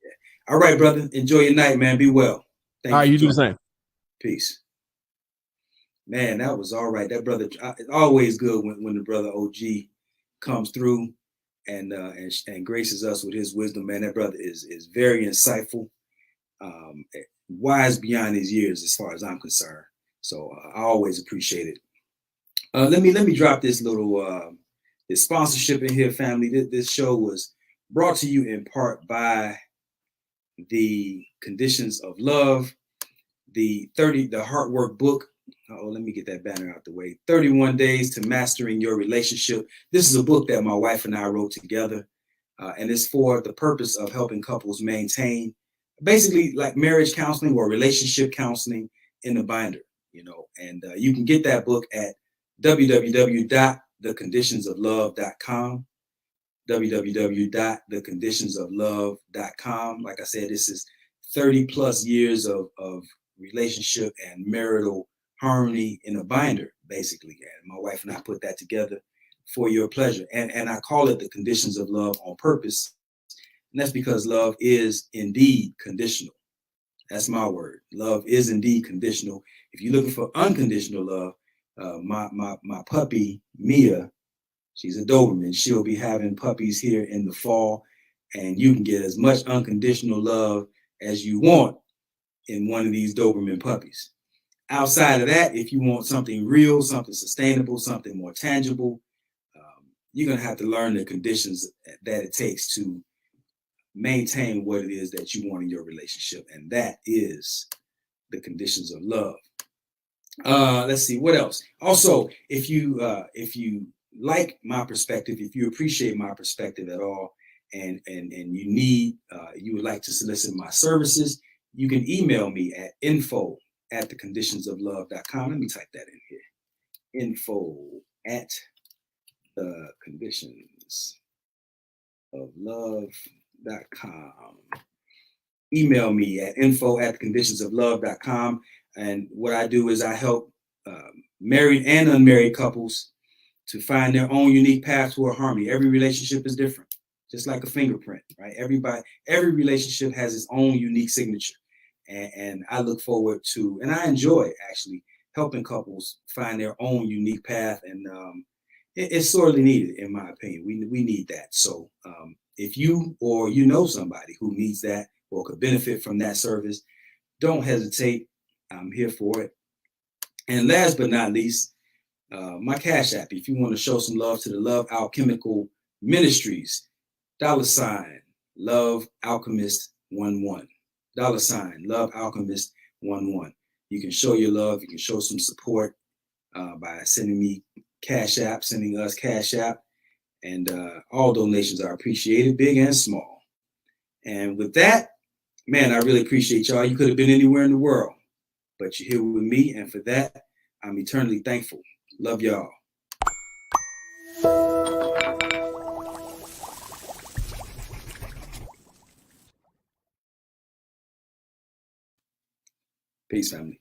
A: Yeah. All right, brother. Enjoy your night, man. Be well.
B: All right, you do the same.
A: Peace. Man, that was all right. That brother, it's always good when the brother OG comes through and graces us with his wisdom. Man, that brother is very insightful, wise beyond his years, as far as I'm concerned. So I always appreciate it. Let me drop this little this sponsorship in here, family. This show was brought to you in part by the Conditions of Love, the Heart Work book. Let me get that banner out the way. 31 Days to Mastering Your Relationship. This is a book that my wife and I wrote together, and it's for the purpose of helping couples maintain, basically like marriage counseling or relationship counseling in a binder, and you can get that book at www.theconditionsoflove.com, www.theconditionsoflove.com. Like I said, this is 30 plus years of relationship and marital harmony in a binder, basically. And my wife and I put that together for your pleasure. And I call it The Conditions of Love on purpose. And that's because love is indeed conditional. That's my word. Love is indeed conditional. If you're looking for unconditional love, my puppy, Mia, she's a Doberman. She'll be having puppies here in the fall, and you can get as much unconditional love as you want in one of these Doberman puppies. Outside of that, if you want something real, something sustainable, something more tangible, you're going to have to learn the conditions that it takes to maintain what it is that you want in your relationship. And that is the conditions of love. Let's see, what else? Also, if you like my perspective, if you appreciate my perspective at all, and you would like to solicit my services, you can email me at info@theconditionsoflove.com. Let me type that in here. info@theconditionsoflove.com. Email me at info@theconditionsoflove.com. And what I do is I help married and unmarried couples to find their own unique path toward harmony. Every relationship is different, just like a fingerprint, right? Every relationship has its own unique signature. And I look forward to, and I enjoy actually helping couples find their own unique path. And it's sorely needed, in my opinion. We need that. So if you or somebody who needs that or could benefit from that service, don't hesitate. I'm here for it. And last but not least, my Cash App. If you want to show some love to the Love Alchemical Ministries, $ Love Alchemist 11. $ Love Alchemist 11. You can show your love. You can show some support by sending me Cash App, sending us Cash App, and all donations are appreciated, big and small. And with that, man, I really appreciate y'all. You could have been anywhere in the world, but you're here with me, and for that, I'm eternally thankful. Love y'all. Peace, family.